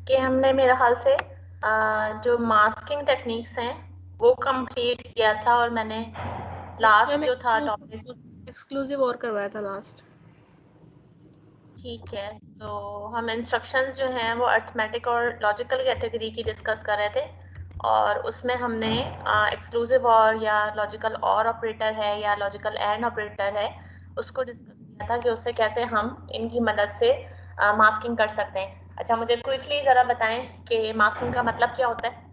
कि हमने मेरे ख्याल से जो मास्किंग टेक्निक्स हैं वो कंप्लीट किया था और मैंने लास्ट जो था टॉपिक एक्सक्लूसिव और करवाया था लास्ट। ठीक है, तो हम इंस्ट्रक्शंस जो हैं वो अरिथमेटिक और लॉजिकल कैटेगरी की डिस्कस कर रहे थे और उसमें हमने एक्सक्लूसिव और या लॉजिकल और ऑपरेटर है या लॉजिकल एंड ऑपरेटर है उसको डिस्कस किया था कि उससे कैसे हम इनकी मदद से मास्किंग कर सकते हैं। अच्छा, मुझे क्विकली ज़रा बताएं कि मास्किंग का मतलब क्या होता है।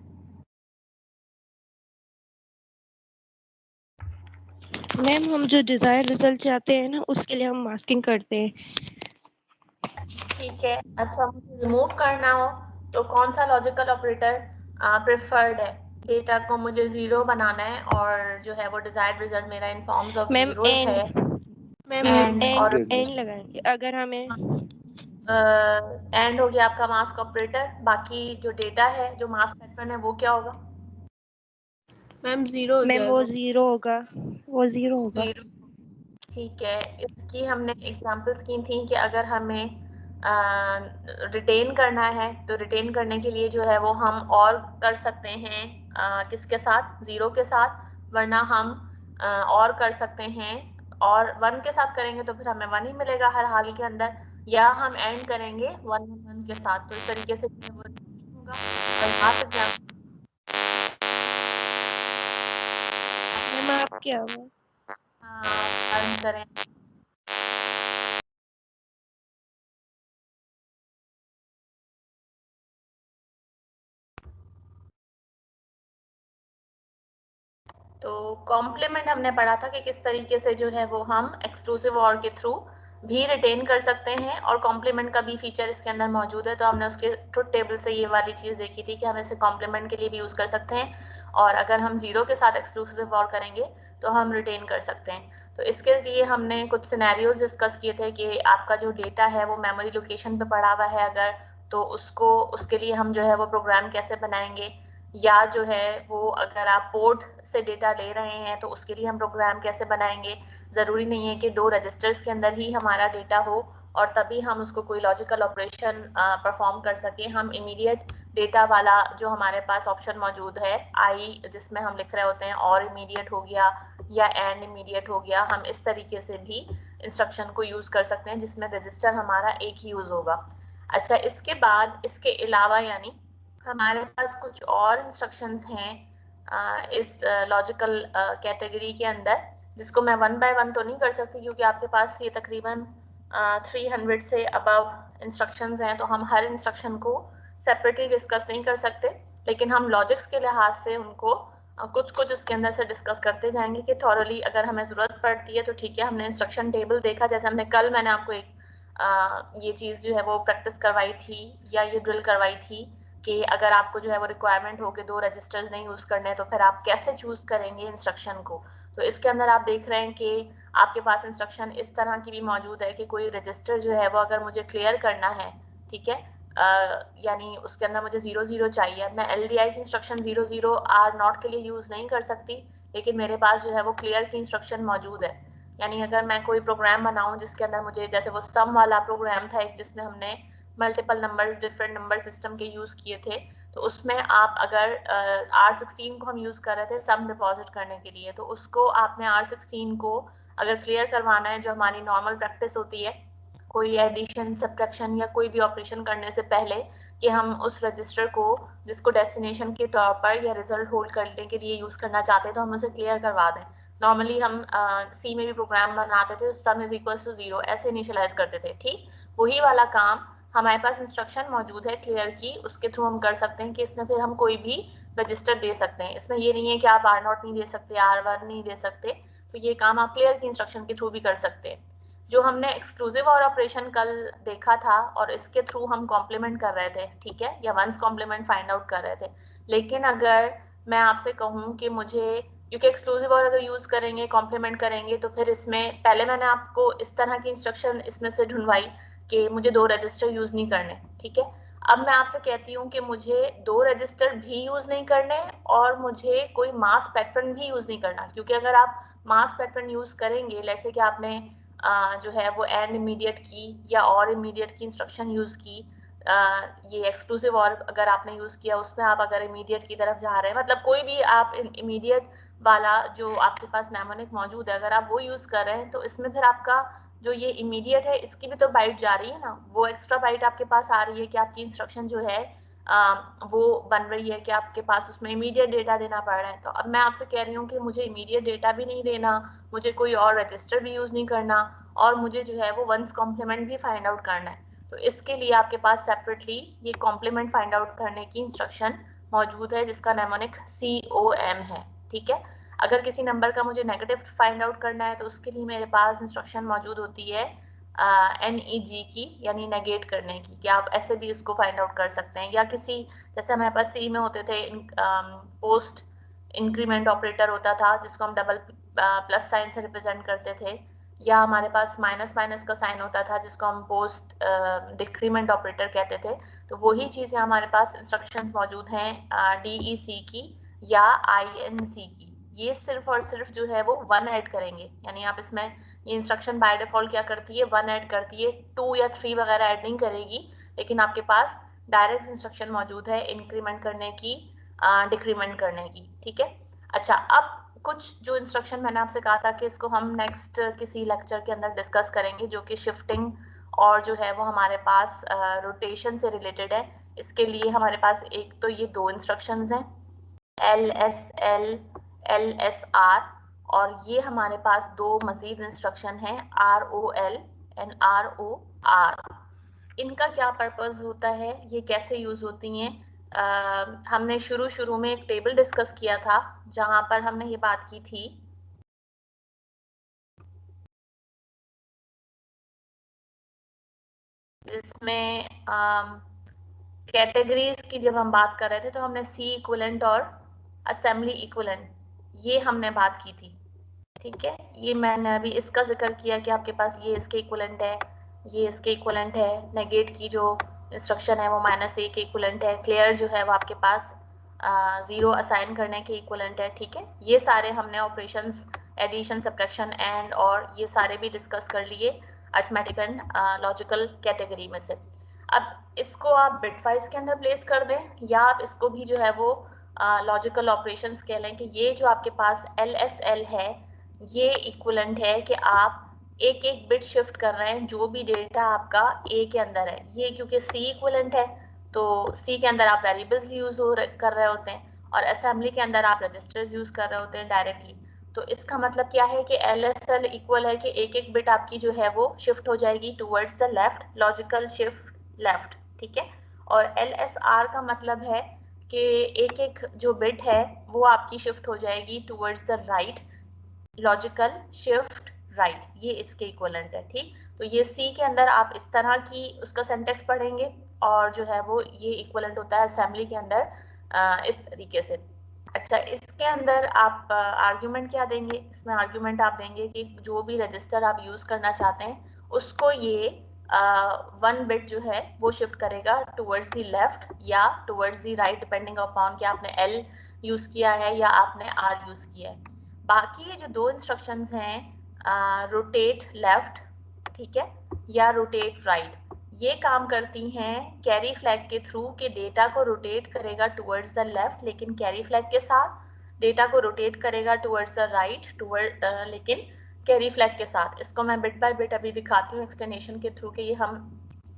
मैम हम जो डिजायर रिजल्ट चाहते हैं ना उसके लिए हम मास्किंग करते हैं। ठीक है, अच्छा मुझे रिमूव करना हो तो कौन सा लॉजिकल ऑपरेटर प्रेफर्ड है। डेटा को मुझे जीरो बनाना है और जो है वो डिजायर्ड रिजल्ट मेरा इन फॉर्म्स ऑफ मैम जीरोस है। मैम एंड लगाएंगे अगर हमें एंड हो गया आपका मास्क ऑपरेटर। बाकी जो डेटा है जो मास्क पैटर्न है वो क्या होगा। मैम जीरो हो मैम जाएगा। वो जीरो होगा। जीरो। ठीक है, इसकी हमने एग्जांपल्स की थी कि अगर हमें रिटेन करना है तो रिटेन करने के लिए जो है वो हम और कर सकते हैं किसके साथ, जीरो के साथ, वरना हम और कर सकते हैं और वन के साथ करेंगे तो फिर हमें वन ही मिलेगा हर हाल के अंदर, या हम एंड करेंगे वन वन के साथ। तो इस तरीके से जो है वो होगा। और लास्ट एग्जाम्पल मैम आप क्या हुआ करें। तो कॉम्प्लीमेंट हमने पढ़ा था कि किस तरीके से जो है वो हम एक्सक्लूसिव और के थ्रू भी रिटेन कर सकते हैं और कॉम्प्लीमेंट का भी फीचर इसके अंदर मौजूद है। तो हमने उसके ट्रुथ टेबल से ये वाली चीज़ देखी थी कि हम इसे कॉम्प्लीमेंट के लिए भी यूज़ कर सकते हैं और अगर हम जीरो के साथ एक्सक्लूसिव और करेंगे तो हम रिटेन कर सकते हैं। तो इसके लिए हमने कुछ सिनेरियोज डिस्कस किए थे कि आपका जो डेटा है वो मेमोरी लोकेशन पे पड़ा हुआ है अगर, तो उसके लिए हम जो है वो प्रोग्राम कैसे बनाएंगे, या जो है वो अगर आप पोर्ट से डेटा ले रहे हैं तो उसके लिए हम प्रोग्राम कैसे बनाएंगे। ज़रूरी नहीं है कि दो रजिस्टर्स के अंदर ही हमारा डेटा हो और तभी हम उसको कोई लॉजिकल ऑपरेशन परफॉर्म कर सकें। हम इमीडिएट डेटा वाला जो हमारे पास ऑप्शन मौजूद है आई, जिसमें हम लिख रहे होते हैं और इमीडिएट हो गया या एंड इमीडिएट हो गया, हम इस तरीके से भी इंस्ट्रक्शन को यूज़ कर सकते हैं जिसमें रजिस्टर हमारा एक ही यूज़ होगा। अच्छा, इसके बाद इसके अलावा यानी हमारे पास कुछ और इंस्ट्रक्शंस हैं इस लॉजिकल कैटेगरी के अंदर, जिसको मैं वन बाय वन तो नहीं कर सकती क्योंकि आपके पास ये तकरीबन 300 से अबव इंस्ट्रक्शंस हैं, तो हम हर इंस्ट्रक्शन को सेपरेटली डिस्कस नहीं कर सकते, लेकिन हम लॉजिक्स के लिहाज से उनको कुछ कुछ इसके अंदर से डिस्कस करते जाएंगे कि थॉरली अगर हमें ज़रूरत पड़ती है तो ठीक है। हमने इंस्ट्रक्शन टेबल देखा, जैसे हमने कल मैंने आपको एक ये चीज़ जो है वो प्रैक्टिस करवाई थी या ये ड्रिल करवाई थी कि अगर आपको जो है वो रिक्वायरमेंट हो कि दो रजिस्टर्स नहीं यूज़ करने तो फिर आप कैसे चूज़ करेंगे इंस्ट्रक्शन को। तो इसके अंदर आप देख रहे हैं कि आपके पास इंस्ट्रक्शन इस तरह की भी मौजूद है कि कोई रजिस्टर जो है वो अगर मुझे क्लियर करना है, ठीक है, यानी उसके अंदर मुझे 00 चाहिए। मैं LDI की इंस्ट्रक्शन 00 आर नॉट के लिए यूज़ नहीं कर सकती, लेकिन मेरे पास जो है वो क्लियर की इंस्ट्रक्शन मौजूद है। यानी अगर मैं कोई प्रोग्राम बनाऊं जिसके अंदर मुझे, जैसे वो सम वाला प्रोग्राम था एक जिसमें हमने multiple numbers different number system के यूज़ किए थे, तो उसमें आप अगर R16 को हम यूज़ कर रहे थे सम डिपॉजिट करने के लिए, तो उसको आपने R16 को अगर क्लियर करवाना है, जो हमारी नॉर्मल प्रैक्टिस होती है कोई एडिशन सब्ट्रैक्शन या कोई भी ऑपरेशन करने से पहले, कि हम उस रजिस्टर को जिसको डेस्टिनेशन के तौर पर या रिजल्ट होल्ड करने के लिए यूज़ करना चाहते हैं तो हम उसे क्लियर करवा दें। नॉर्मली हम सी में भी प्रोग्राम बनाते थे, सम इज इक्वल टू 0 ऐसे इनिशियलाइज करते थे। ठीक वही वाला काम हमारे पास इंस्ट्रक्शन मौजूद है क्लियर की, उसके थ्रू हम कर सकते हैं कि इसमें फिर हम कोई भी रजिस्टर दे सकते हैं। इसमें ये नहीं है कि आप R0 नहीं दे सकते, R1 नहीं दे सकते, तो ये काम आप क्लियर की इंस्ट्रक्शन के थ्रू भी कर सकते हैं। जो हमने एक्सक्लूसिव और ऑपरेशन कल देखा था और इसके थ्रू हम कॉम्प्लीमेंट कर रहे थे, ठीक है, या वंस कॉम्प्लीमेंट फाइंड आउट कर रहे थे। लेकिन अगर मैं आपसे कहूँ कि मुझे, क्योंकि एक्सक्लूसिव और अगर यूज़ करेंगे कॉम्प्लीमेंट करेंगे तो फिर इसमें पहले मैंने आपको इस तरह की इंस्ट्रक्शन इसमें से ढूंढवाई कि मुझे दो रजिस्टर यूज़ नहीं करने, ठीक है। अब मैं आपसे कहती हूँ कि मुझे दो रजिस्टर भी यूज़ नहीं करने और मुझे कोई मास पैटर्न भी यूज़ नहीं करना, क्योंकि अगर आप मास पैटर्न यूज़ करेंगे, लेट्स से कि आपने जो है वो एंड इमीडिएट की या और इमीडिएट की इंस्ट्रक्शन यूज़ की, ये एक्सक्लूसिव और अगर आपने यूज किया उसमें आप अगर इमीडिएट की तरफ जा रहे हैं, मतलब कोई भी आप इमीडिएट वाला जो आपके पास नेमोनिक मौजूद है अगर आप वो यूज कर रहे हैं तो इसमें फिर आपका जो ये इमीडिएट है इसकी भी तो बाइट जा रही है ना, वो एक्स्ट्रा बाइट आपके पास आ रही है कि आपकी इंस्ट्रक्शन जो है वो बन रही है कि आपके पास उसमें इमीडिएट डेटा देना पड़ रहा है। तो अब मैं आपसे कह रही हूँ कि मुझे इमीडिएट डेटा भी नहीं देना, मुझे कोई और रजिस्टर भी यूज नहीं करना, और मुझे जो है वो वंस कॉम्प्लीमेंट भी फाइंड आउट करना है। तो इसके लिए आपके पास सेपरेटली ये कॉम्प्लीमेंट फाइंड आउट करने की इंस्ट्रक्शन मौजूद है जिसका नेमोनिक COM है। ठीक है, अगर किसी नंबर का मुझे नेगेटिव फाइंड आउट करना है तो उसके लिए मेरे पास इंस्ट्रक्शन मौजूद होती है NEG की, यानी नेगेट करने की, कि आप ऐसे भी इसको फाइंड आउट कर सकते हैं। या किसी, जैसे हमारे पास सी में होते थे पोस्ट इंक्रीमेंट ऑपरेटर होता था जिसको हम डबल प्लस साइन से रिप्रेजेंट करते थे, या हमारे पास माइनस माइनस का साइन होता था जिसको हम पोस्ट डिक्रीमेंट ऑपरेटर कहते थे। तो वही चीज़ें हमारे पास इंस्ट्रक्शंस मौजूद हैं DEC की या INC की। ये सिर्फ और सिर्फ जो है वो 1 ऐड करेंगे, यानी आप इसमें ये इंस्ट्रक्शन बाय डिफॉल्ट क्या करती है 1 ऐड करती है, 2 या 3 वगैरह ऐड नहीं करेगी, लेकिन आपके पास डायरेक्ट इंस्ट्रक्शन मौजूद है इंक्रीमेंट करने की, डिक्रीमेंट करने की। ठीक है, अच्छा अब कुछ जो इंस्ट्रक्शन मैंने आपसे कहा था कि इसको हम नेक्स्ट किसी लेक्चर के अंदर डिस्कस करेंगे, जो कि शिफ्टिंग और जो है वो हमारे पास रोटेशन से रिलेटेड है। इसके लिए हमारे पास एक तो ये 2 इंस्ट्रक्शंस हैं LSL LSR, और ये हमारे पास 2 मजीद इंस्ट्रक्शन हैं ROL एंड ROR। इनका क्या पर्पस होता है, ये कैसे यूज होती हैं, हमने शुरू में एक टेबल डिस्कस किया था जहां पर हमने ये बात की थी जिसमें कैटेगरीज की जब हम बात कर रहे थे तो हमने C इक्विवेलेंट और असेंबली इक्विवेलेंट ये हमने बात की थी। ठीक है, ये मैंने अभी इसका जिक्र किया कि आपके पास ये इसके इक्विवेलेंट है, ये इसके इक्विवेलेंट है, नेगेट की जो इंस्ट्रक्शन है वो -A के इक्विवेलेंट है, क्लियर जो है वो आपके पास 0 असाइन करने के इक्विवेलेंट है। ठीक है, ये सारे हमने ऑपरेशंस एडिशन सब्ट्रैक्शन एंड और ये सारे भी डिस्कस कर लिए अरिथमेटिक एंड लॉजिकल कैटेगरी में से। अब इसको आप बिटवाइज के अंदर प्लेस कर दें या आप इसको भी जो है वो लॉजिकल ऑपरेशंस कह लें कि ये जो आपके पास LSL है ये इक्विवेलेंट है कि आप एक एक बिट शिफ्ट कर रहे हैं जो भी डेटा आपका A के अंदर है। ये क्योंकि C इक्विवेलेंट है तो C के अंदर आप वेरिएबल्स यूज कर रहे होते हैं और असेंबली के अंदर आप रजिस्टर्स यूज कर रहे होते हैं डायरेक्टली। तो इसका मतलब क्या है कि LSL इक्वल है कि एक एक बिट आपकी जो है वो शिफ्ट हो जाएगी towards the left, logical shift left. ठीक है, और LSR का मतलब है कि एक एक जो बिट है वो आपकी शिफ्ट हो जाएगी towards the right, logical shift right, ये इसके इक्विवेलेंट है। ठीक, तो ये C के अंदर आप इस तरह की उसका सिंटैक्स पढ़ेंगे और जो है वो ये इक्विवेलेंट होता है असेंबली के अंदर इस तरीके से। अच्छा, इसके अंदर आप आर्ग्यूमेंट क्या देंगे, इसमें आर्ग्यूमेंट आप देंगे कि जो भी रजिस्टर आप यूज करना चाहते हैं उसको ये 1 बिट जो है वो शिफ्ट करेगा टुवर्ड्स द लेफ्ट या towards the right depending upon कि आपने L यूज किया है या आपने R यूज किया है। बाकी ये जो 2 इंस्ट्रक्शंस हैं रोटेट लेफ्ट, ठीक है, या रोटेट राइट, ये काम करती हैं कैरी फ्लैग के थ्रू कि डेटा को रोटेट करेगा टुवर्ड्स द लेफ्ट लेकिन कैरी फ्लैग के साथ, डेटा को रोटेट करेगा टुवर्ड्स द राइट लेकिन कैरी फ्लैग के साथ। इसको मैं बिट बाय बिट अभी दिखाती हूँ एक्सप्लेनेशन के थ्रू कि ये हम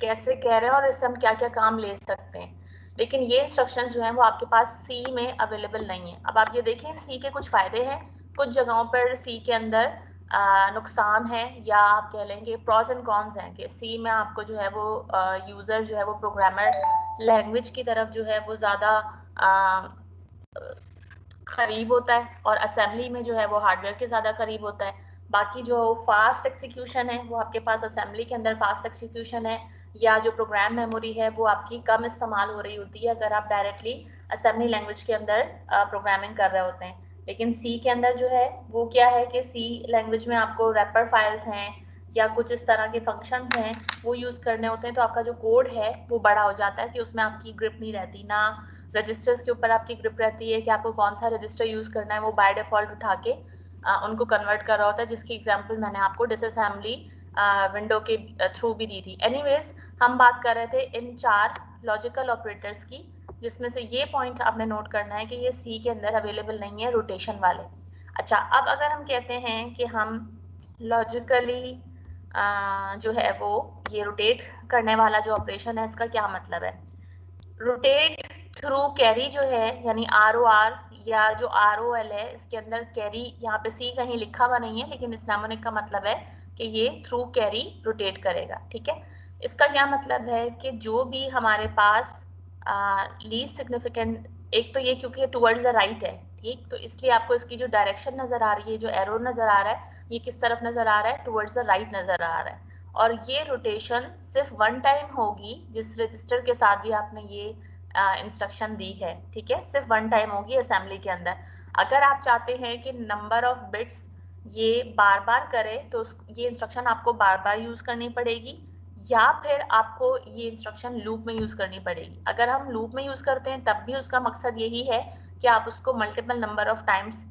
कैसे कह रहे हैं और इससे हम क्या क्या काम ले सकते हैं। लेकिन ये इंस्ट्रक्शंस जो हैं वो आपके पास C में अवेलेबल नहीं है। अब आप ये देखें C के कुछ फ़ायदे हैं, कुछ जगहों पर C के अंदर नुकसान है या आप कह लेंगे प्रॉस एंड कॉन्स हैं कि C में आपको जो है वो यूज़र जो है वो प्रोग्रामर लैंग्वेज की तरफ जो है वो ज़्यादा करीब होता है और असेंबली में जो है वो हार्डवेयर के ज़्यादा करीब होता है। बाकी जो फास्ट एक्सिक्यूशन है वो आपके पास असेंबली के अंदर फास्ट एक्सिक्यूशन है, या जो प्रोग्राम मेमोरी है वो आपकी कम इस्तेमाल हो रही होती है अगर आप डायरेक्टली असेंबली लैंग्वेज के अंदर प्रोग्रामिंग कर रहे होते हैं। लेकिन C के अंदर जो है वो क्या है कि C लैंग्वेज में आपको रैपर फाइल्स हैं या कुछ इस तरह के फंक्शंस हैं वो यूज़ करने होते हैं, तो आपका जो कोड है वो बड़ा हो जाता है कि उसमें आपकी ग्रिप नहीं रहती, ना रजिस्टर्स के ऊपर आपकी ग्रिप रहती है कि आपको कौन सा रजिस्टर यूज़ करना है, वो बाय डिफ़ॉल्ट उठा के उनको कन्वर्ट कर रहा होता है, जिसकी एग्जांपल मैंने आपको डिसअसेंबली विंडो के थ्रू भी दी थी। एनीवेज, हम बात कर रहे थे इन 4 लॉजिकल ऑपरेटर्स की, जिसमें से ये पॉइंट आपने नोट करना है कि ये सी के अंदर अवेलेबल नहीं है रोटेशन वाले। अच्छा, अब अगर हम कहते हैं कि हम लॉजिकली जो है वो ये रोटेट करने वाला जो ऑपरेशन है, इसका क्या मतलब है? रोटेट थ्रू कैरी जो है, यानी ROR या जो ROL है, इसके अंदर कैरी, यहाँ पे सी कहीं लिखा हुआ नहीं है, लेकिन इस नेमोनिक का मतलब है कि ये थ्रू कैरी रोटेट करेगा। ठीक है, इसका क्या मतलब है कि जो भी हमारे पास लीस्ट सिग्निफिकेंट, एक तो ये क्योंकि टुवर्ड्स द राइट है, ठीक, तो इसलिए आपको इसकी जो डायरेक्शन नजर आ रही है, जो एरो नजर आ रहा है, ये किस तरफ नजर आ रहा है? टुवर्ड्स द राइट नजर आ रहा है। और ये रोटेशन सिर्फ वन टाइम होगी, जिस रजिस्टर के साथ भी आपने ये इंस्ट्रक्शन दी है। ठीक है, सिर्फ वन टाइम होगी असेंबली के अंदर। अगर आप चाहते हैं कि नंबर ऑफ बिट्स ये बार बार करे, तो ये इंस्ट्रक्शन आपको बार बार यूज करनी पड़ेगी, या फिर आपको ये इंस्ट्रक्शन लूप में यूज करनी पड़ेगी। अगर हम लूप में यूज करते हैं तब भी उसका मकसद यही है कि आप उसको मल्टीपल नंबर ऑफ टाइम्स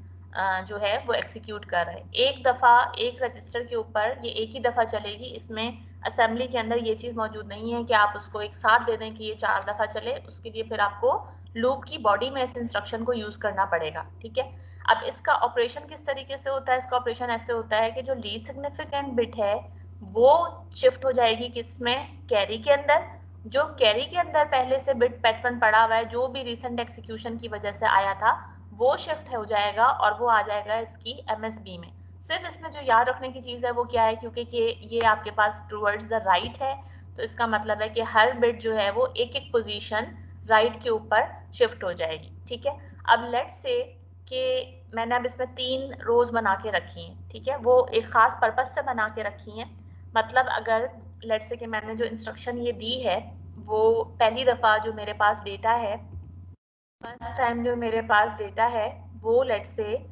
जो है वो एग्जीक्यूट कर रहे हैं। एक दफा एक रजिस्टर के ऊपर ये एक ही दफा चलेगी, इसमें असेंबली के अंदर ये चीज मौजूद नहीं है कि आप उसको एक साथ दे दें कि ये 4 दफा चले। उसके लिए फिर आपको लूप की बॉडी में इस इंस्ट्रक्शन को यूज करना पड़ेगा। ठीक है, अब इसका ऑपरेशन किस तरीके से होता है? इसका ऑपरेशन ऐसे होता है कि जो लीस्ट सिग्निफिकेंट बिट है वो शिफ्ट हो जाएगी किसमें? कैरी के अंदर। जो कैरी के अंदर पहले से बिट पैटर्न पड़ा हुआ है, जो भी रिसेंट एक्सिक्यूशन की वजह से आया था, वो शिफ्ट हो जाएगा और वो आ जाएगा इसकी MSB में। सिर्फ इसमें जो याद रखने की चीज है वो क्या है, क्योंकि ये आपके पास टुवर्ड्स द राइट है, तो इसका मतलब है कि हर बिट जो है वो एक एक पोजीशन राइट के ऊपर शिफ्ट हो जाएगी। ठीक है, अब लेट्स से कि मैंने अब इसमें 3 रोज बना के रखी हैं। ठीक है, वो एक खास पर्पज से बना के रखी हैं। मतलब अगर लेट्स से कि मैंने जो इंस्ट्रक्शन ये दी है, वो पहली दफा जो मेरे पास डेटा है, फर्स्ट टाइम जो मेरे पास डेटा है, वो लेट्स से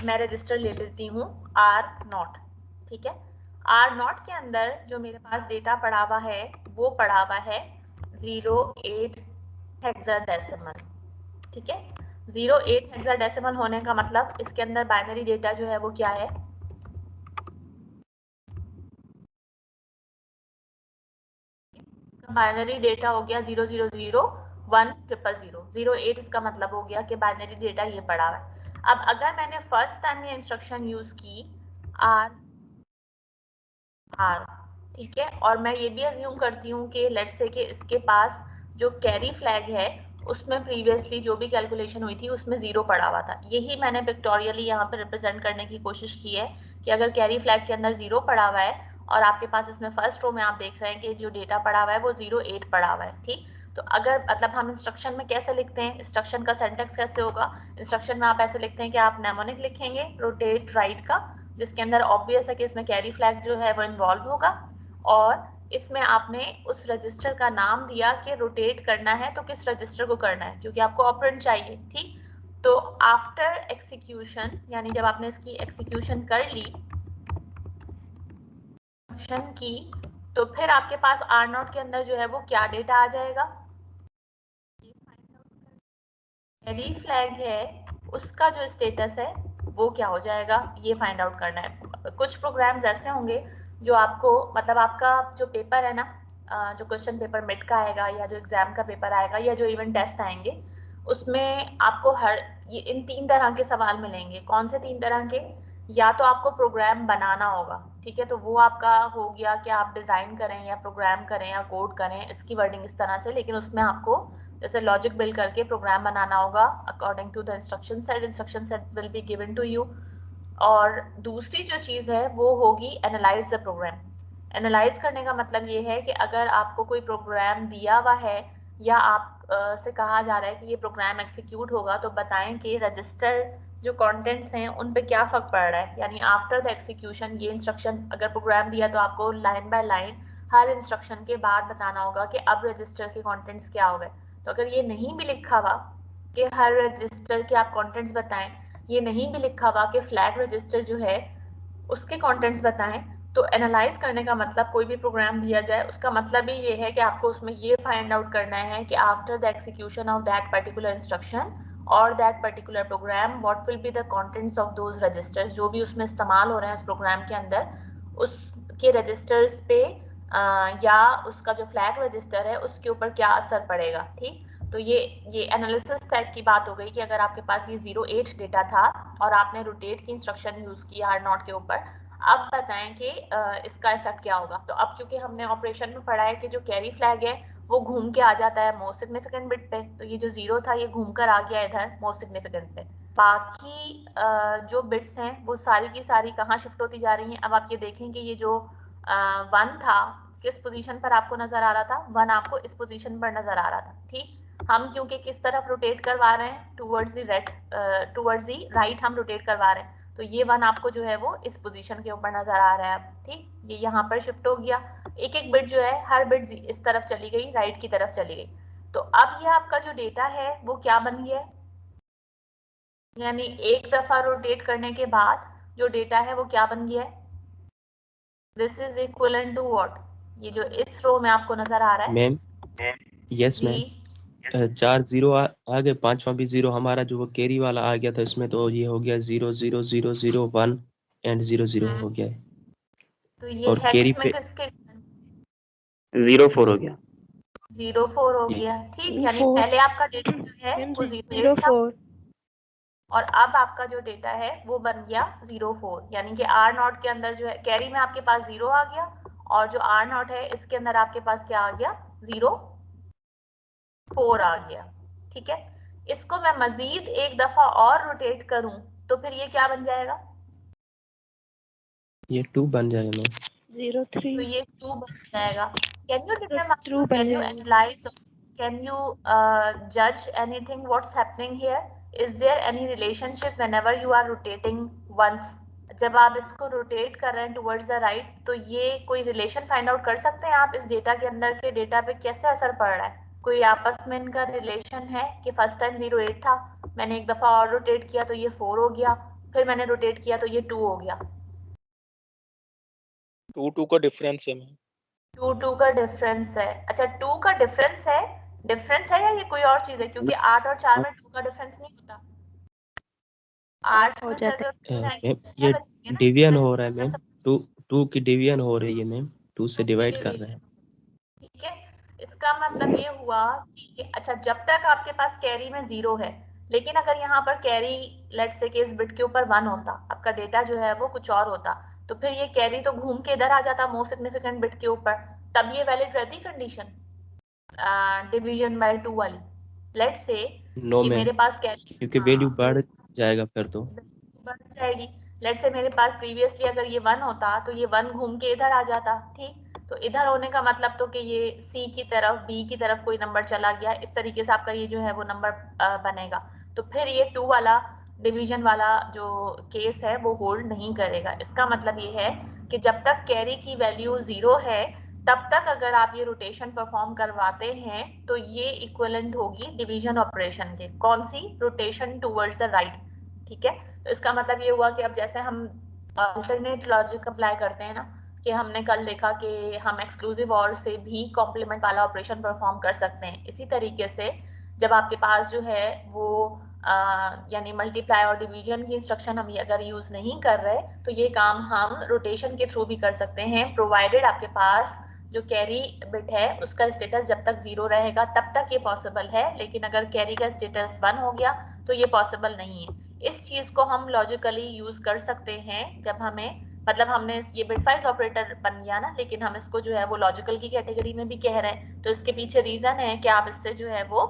मैं रजिस्टर ले लेती हूँ R0। ठीक है, R0 के अंदर जो मेरे पास डेटा पड़ा हुआ है, वो पड़ा हुआ है 08 हेक्साडेसिमल। ठीक है, 08 हेक्साडेसिमल होने का मतलब इसके अंदर बाइनरी डेटा जो है वो क्या है? बाइनरी डेटा हो गया 00010000। 08 इसका मतलब हो गया कि बाइनरी डेटा ये पड़ा हुआ है। अब अगर मैंने फर्स्ट टाइम ये इंस्ट्रक्शन यूज की आर, ठीक है, और मैं ये भी अज्यूम करती हूँ कि लेट्स से कि इसके पास जो कैरी फ्लैग है उसमें प्रीवियसली जो भी कैलकुलेशन हुई थी उसमें 0 पड़ा हुआ था। यही मैंने पिक्टोरियली यहाँ पे रिप्रेजेंट करने की कोशिश की है कि अगर कैरी फ्लैग के अंदर 0 पड़ा हुआ है और आपके पास इसमें फर्स्ट रो में आप देख रहे हैं कि जो डेटा पड़ा हुआ है वो 08 पड़ा हुआ है। ठीक, तो अगर मतलब हम इंस्ट्रक्शन में कैसे लिखते हैं, इंस्ट्रक्शन का सेंटेक्स कैसे होगा? इंस्ट्रक्शन में आप ऐसे लिखते हैं कि आप नेमोनिक लिखेंगे रोटेट राइट का, जिसके अंदर ऑब्वियस है कि इसमें कैरी फ्लैग जो है वो इन्वॉल्व होगा, और इसमें आपने उस रजिस्टर का नाम दिया कि रोटेट करना है तो किस रजिस्टर को करना है, क्योंकि आपको ऑपरेंड चाहिए। ठीक, तो आफ्टर एक्सिक्यूशन, यानी जब आपने इसकी एक्सिक्यूशन कर ली की, तो फिर आपके पास R0 के अंदर जो है वो क्या डेटा आ जाएगा? कैरी फ्लैग है उसका जो स्टेटस है वो क्या हो जाएगा, ये फाइंड आउट करना है। कुछ प्रोग्राम्स ऐसे होंगे जो आपको, मतलब आपका जो पेपर है ना, जो क्वेश्चन पेपर मिड का आएगा या जो एग्जाम का पेपर आएगा या जो इवन टेस्ट आएंगे, उसमें आपको ये इन 3 तरह के सवाल मिलेंगे। कौन से 3 तरह के? या तो आपको प्रोग्राम बनाना होगा, ठीक है, तो वो आपका हो गया कि आप डिजाइन करें या प्रोग्राम करें या कोड करें, इसकी वर्डिंग इस तरह से, लेकिन उसमें आपको जैसे लॉजिक बिल्ड करके प्रोग्राम बनाना होगा according to the instruction set will be given to you. और दूसरी जो चीज़ है वो होगी एनालाइज द प्रोग्राम। एनालाइज करने का मतलब ये है कि अगर आपको कोई प्रोग्राम दिया हुआ है या आप से कहा जा रहा है कि ये प्रोग्राम एग्जीक्यूट होगा, तो बताएं कि रजिस्टर जो कंटेंट्स हैं उन पे क्या फर्क पड़ रहा है। यानी आफ्टर द एग्जीक्यूशन ये इंस्ट्रक्शन, अगर प्रोग्राम दिया तो आपको line by line her instruction के बाद बताना होगा कि अब रजिस्टर के कंटेंट्स क्या हो गए। तो अगर ये नहीं भी लिखा हुआ कि हर रजिस्टर के आप कंटेंट्स बताएं, ये नहीं भी लिखा हुआ कि फ्लैग रजिस्टर जो है उसके कंटेंट्स बताएं, तो एनालाइज करने का मतलब कोई भी प्रोग्राम दिया जाए उसका मतलब ही ये है कि आपको उसमें ये फाइंड आउट करना है कि after the execution of that particular instruction और that particular program what will be the contents of those registers, जो भी उसमें इस्तेमाल हो रहे हैं उस प्रोग्राम के अंदर, उसके रजिस्टर्स पे या उसका जो फ्लैग रजिस्टर है उसके ऊपर क्या असर पड़ेगा। ठीक, तो ये एनालिसिस टाइप की बात हो गई कि अगर आपके पास ये 08 डेटा था और आपने रोटेट की इंस्ट्रक्शन यूज की R0 के ऊपर, अब बताएं कि इसका इफेक्ट क्या होगा। तो अब क्योंकि हमने ऑपरेशन में पढ़ा है कि जो कैरी फ्लैग है वो घूम के आ जाता है मोस्ट सिग्निफिकेंट बिट पे, तो ये जो 0 था ये घूम कर आ गया इधर मोस्ट सिग्निफिकेंट पे। बाकी जो बिट्स हैं वो सारी की सारी कहाँ शिफ्ट होती जा रही हैं। अब आप ये देखें कि ये जो 1 था किस पोजीशन पर आपको नजर आ रहा था, 1 आपको इस पोजीशन पर नजर आ रहा था। ठीक, हम क्योंकि किस तरफ रोटेट करवा रहे हैं, टूवर्ड्स दी राइट हम रोटेट करवा रहे हैं, तो ये 1 आपको जो है वो इस पोजीशन के ऊपर नजर आ रहा है। अब ठीक, ये यहाँ पर शिफ्ट हो गया, एक एक बिट जो है हर बिट इस तरफ चली गई, राइट की तरफ चली गई। तो अब ये आपका जो डेटा है वो क्या बन गया है, यानी एक दफा रोटेट करने के बाद जो डेटा है वो क्या बन गया है, this is equivalent to what, ये जो इस रो में आपको नजर आ रहा है। मैम यस जी, मैम 4 0 आ गए, 5वां भी 0 हमारा जो वो कैरी वाला आ गया था इसमें, तो ये हो गया 0 0 0 0 1 एंड 0 0 हो गया है। तो ये और हेक्स कैरी में पे किसके 04 हो गया। 04 हो जी गया। ठीक, यानी 4 पहले आपका डेटा जो है मैम वो 08 था 04 और अब आपका जो डेटा है वो बन गया 04, यानी कि R0 के अंदर जो है कैरी में आपके पास 0 आ गया और जो R0 है इसके अंदर आपके पास क्या आ गया, 04 आ गया। ठीक है, इसको मैं मजीद एक दफा और रोटेट करूं तो फिर ये क्या बन जाएगा, ये 2 बन जाएगा मैम। 03 तो ये 2 बन जाएगा। कैन यू तो डिटरमाइन, ट्रू बन कैन यू जाएगा। एनालाइज, कैन यू जज anything what's happening here, is there any relationship whenever you are rotating once, जब आप इसको रोटेट कर रहे हैं टुवर्ड्स द राइट, तो ये कोई रिलेशन फाइंड आउट कर सकते हैं आप इस डेटा के अंदर के डेटा पे कैसे असर पड़ रहा है, कोई आपस में इनका रिलेशन है कि फर्स्ट टाइम 08 था, मैंने एक दफा और रोटेट किया तो ये 4 हो गया, फिर मैंने रोटेट किया तो ये 2 हो गया। 2 का डिफरेंस है मैम। 2 का डिफरेंस है, अच्छा 2 का डिफरेंस है या ये कोई और चीज है, क्योंकि 8 और 4 में 2 का डिफरेंस नहीं होता, 8 हो में से जाता अगर 2 जाएंगे मैम तो 6 ये बचेंगे ना, डिवीजन डिफरेंस हो का रहा है मतलब मैम, सब 2 की डिवीजन हो रही है मैम, 2 से 2 की डिवाइड कर रहे डिवीजन। हैं। ठीक है, इसका मतलब ये हुआ कि अच्छा जब तक आपके पास कैरी में 0 है, लेकिन अगर यहाँ पर कैरी लेट्स से कि इस बिट के ऊपर 1 होता, आपका डेटा जो है वो कुछ और होता, तो फिर ये कैरी तो घूम के इधर आ जाता मोस्ट सिग्निफिकेंट बिट के ऊपर, तब ये वैलिड रहती कंडीशन डिवीजन बाय 2 वाली। लेट्स से नो कि मैम, मेरे पास कैरी, क्योंकि वैल्यू हाँ बढ़ जाएगा फिर तो। बढ़ जाएगी। लेट्स से मेरे पास प्रीवियसली अगर ये 1 होता तो ये 1 घूम के इधर आ जाता। ठीक, तो इधर होने का मतलब तो कि ये सी की तरफ, बी की तरफ कोई नंबर चला गया, इस तरीके से आपका ये जो है वो नंबर बनेगा। तो फिर ये 2 वाला डिवीजन वाला जो केस है वो होल्ड नहीं करेगा। इसका मतलब ये है कि जब तक कैरी की वैल्यू 0 है तब तक अगर आप ये रोटेशन परफॉर्म करवाते हैं तो ये इक्विवेलेंट होगी डिवीजन ऑपरेशन के, कौन सी, रोटेशन टुवर्ड्स द राइट। ठीक है, तो इसका मतलब ये हुआ कि अब जैसे हम अल्टरनेट लॉजिक अप्लाई करते हैं ना, कि हमने कल देखा कि हम एक्सक्लूसिव और से भी कॉम्प्लीमेंट वाला ऑपरेशन परफॉर्म कर सकते हैं, इसी तरीके से जब आपके पास जो है वो यानी मल्टीप्लाई और डिवीजन की इंस्ट्रक्शन हम अगर यूज नहीं कर रहे तो ये काम हम रोटेशन के थ्रू भी कर सकते हैं, प्रोवाइडेड आपके पास जो कैरी बिट है उसका स्टेटस जब तक 0 रहेगा तब तक ये पॉसिबल है, लेकिन अगर कैरी का स्टेटस 1 हो गया तो ये पॉसिबल नहीं है। इस चीज को हम लॉजिकली यूज कर सकते हैं जब हमें, मतलब हमने ये बिटवाइज ऑपरेटर बन गया ना, लेकिन हम इसको जो है वो लॉजिकल की कैटेगरी में भी कह रहे हैं, तो इसके पीछे रीजन है कि आप इससे जो है वो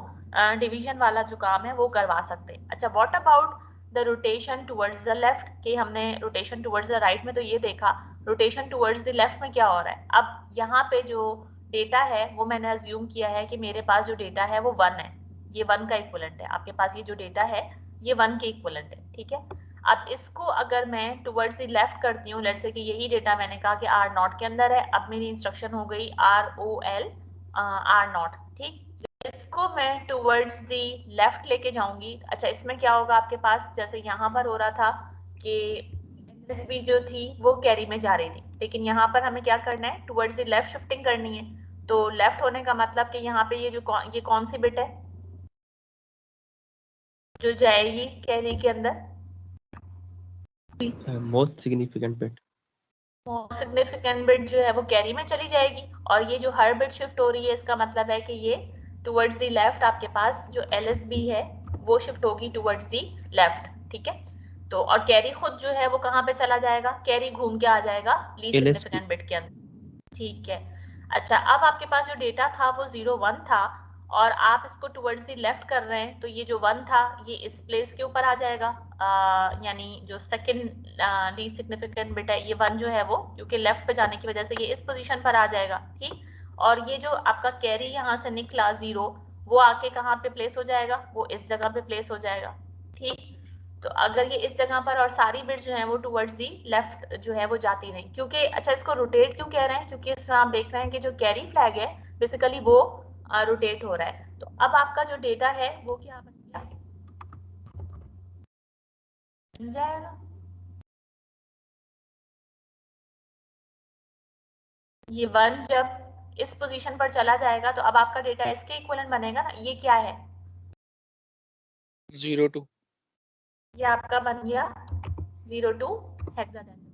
डिवीजन वाला जो काम है वो करवा सकते हैं। अच्छा, what about the rotation towards the left, कि हमने रोटेशन टुवर्ड्स द राइट में तो ये देखा, रोटेशन टुवर्ड्स द लेफ्ट में क्या हो रहा है। अब यहाँ पे जो डेटा है वो मैंने अज्यूम किया है कि मेरे पास जो डेटा है वो 1 है, ये 1 का इक्विवेलेंट है, आपके पास ये जो डेटा है ये 1 के इक्विवेलेंट है। ठीक है, अब इसको अगर मैं टुवर्ड्स द लेफ्ट करती हूँ, लेट्स से कि यही डेटा मैंने कहा कि R0 के अंदर है, अब मेरी इंस्ट्रक्शन हो गई ROL R0। ठीक, इसको मैं टुवर्ड्स दी लेफ्ट लेके जाऊंगी। अच्छा, इसमें क्या होगा आपके पास, जैसे यहाँ पर हो रहा था कि एसबी जो थी वो कैरी में जा रही थी, लेकिन यहाँ पर हमें क्या करना है, टुवर्ड्स दी लेफ्ट शिफ्टिंग करनी है। तो लेफ्ट होने का मतलब कि यहाँ पे ये जो ये कौन सी बिट है जो जाएगी कैरी के अंदर, most significant bit. Most significant bit जो है वो कैरी में चली जाएगी, और ये जो हर बिट शिफ्ट हो रही है इसका मतलब है कि ये टुवर्ड्स द लेफ्ट आपके पास जो LSB है वो शिफ्ट होगी टुवर्ड्स द लेफ्ट, ठीक है। तो और कैरी खुद जो है वो कहाँ पे चला जाएगा, कैरी घूम के आ जाएगा लीस्ट LSB सिग्निफिकेंट बिट के अंदर, ठीक है। अच्छा, अब आपके पास जो डेटा था वो 0 1 था, और आप इसको टुवर्ड्स द लेफ्ट कर रहे हैं, तो ये जो 1 था ये इस प्लेस के ऊपर आ जाएगा, यानी जो सेकंड लीस्ट सिग्निफिकेंट बिट है ये 1 जो है वो, क्योंकि लेफ्ट पे जाने की वजह से ये इस पोजीशन पर आ जाएगा, ठीक। और ये जो आपका कैरी यहाँ से निकला 0, वो आके कहाँ पे प्लेस हो जाएगा, वो इस जगह पे प्लेस हो जाएगा, ठीक। तो अगर ये इस जगह पर, और सारी बिट जो है वो टुवर्ड्स दी लेफ्ट जो है वो जाती नहीं, क्योंकि अच्छा इसको रोटेट क्यों कह रहे हैं, क्योंकि इसमें आप देख रहे हैं कि जो कैरी फ्लैग है बेसिकली वो रोटेट हो रहा है। तो अब आपका जो डेटा है वो क्या बन गया, बन जाएगा ये 1 जब इस पोजीशन पर चला जाएगा तो अब आपका डेटा इसके इक्विवेलेंट बनेगा ना। ये क्या है, 02। ये आपका बन गया 02 हेक्साडेसिमल।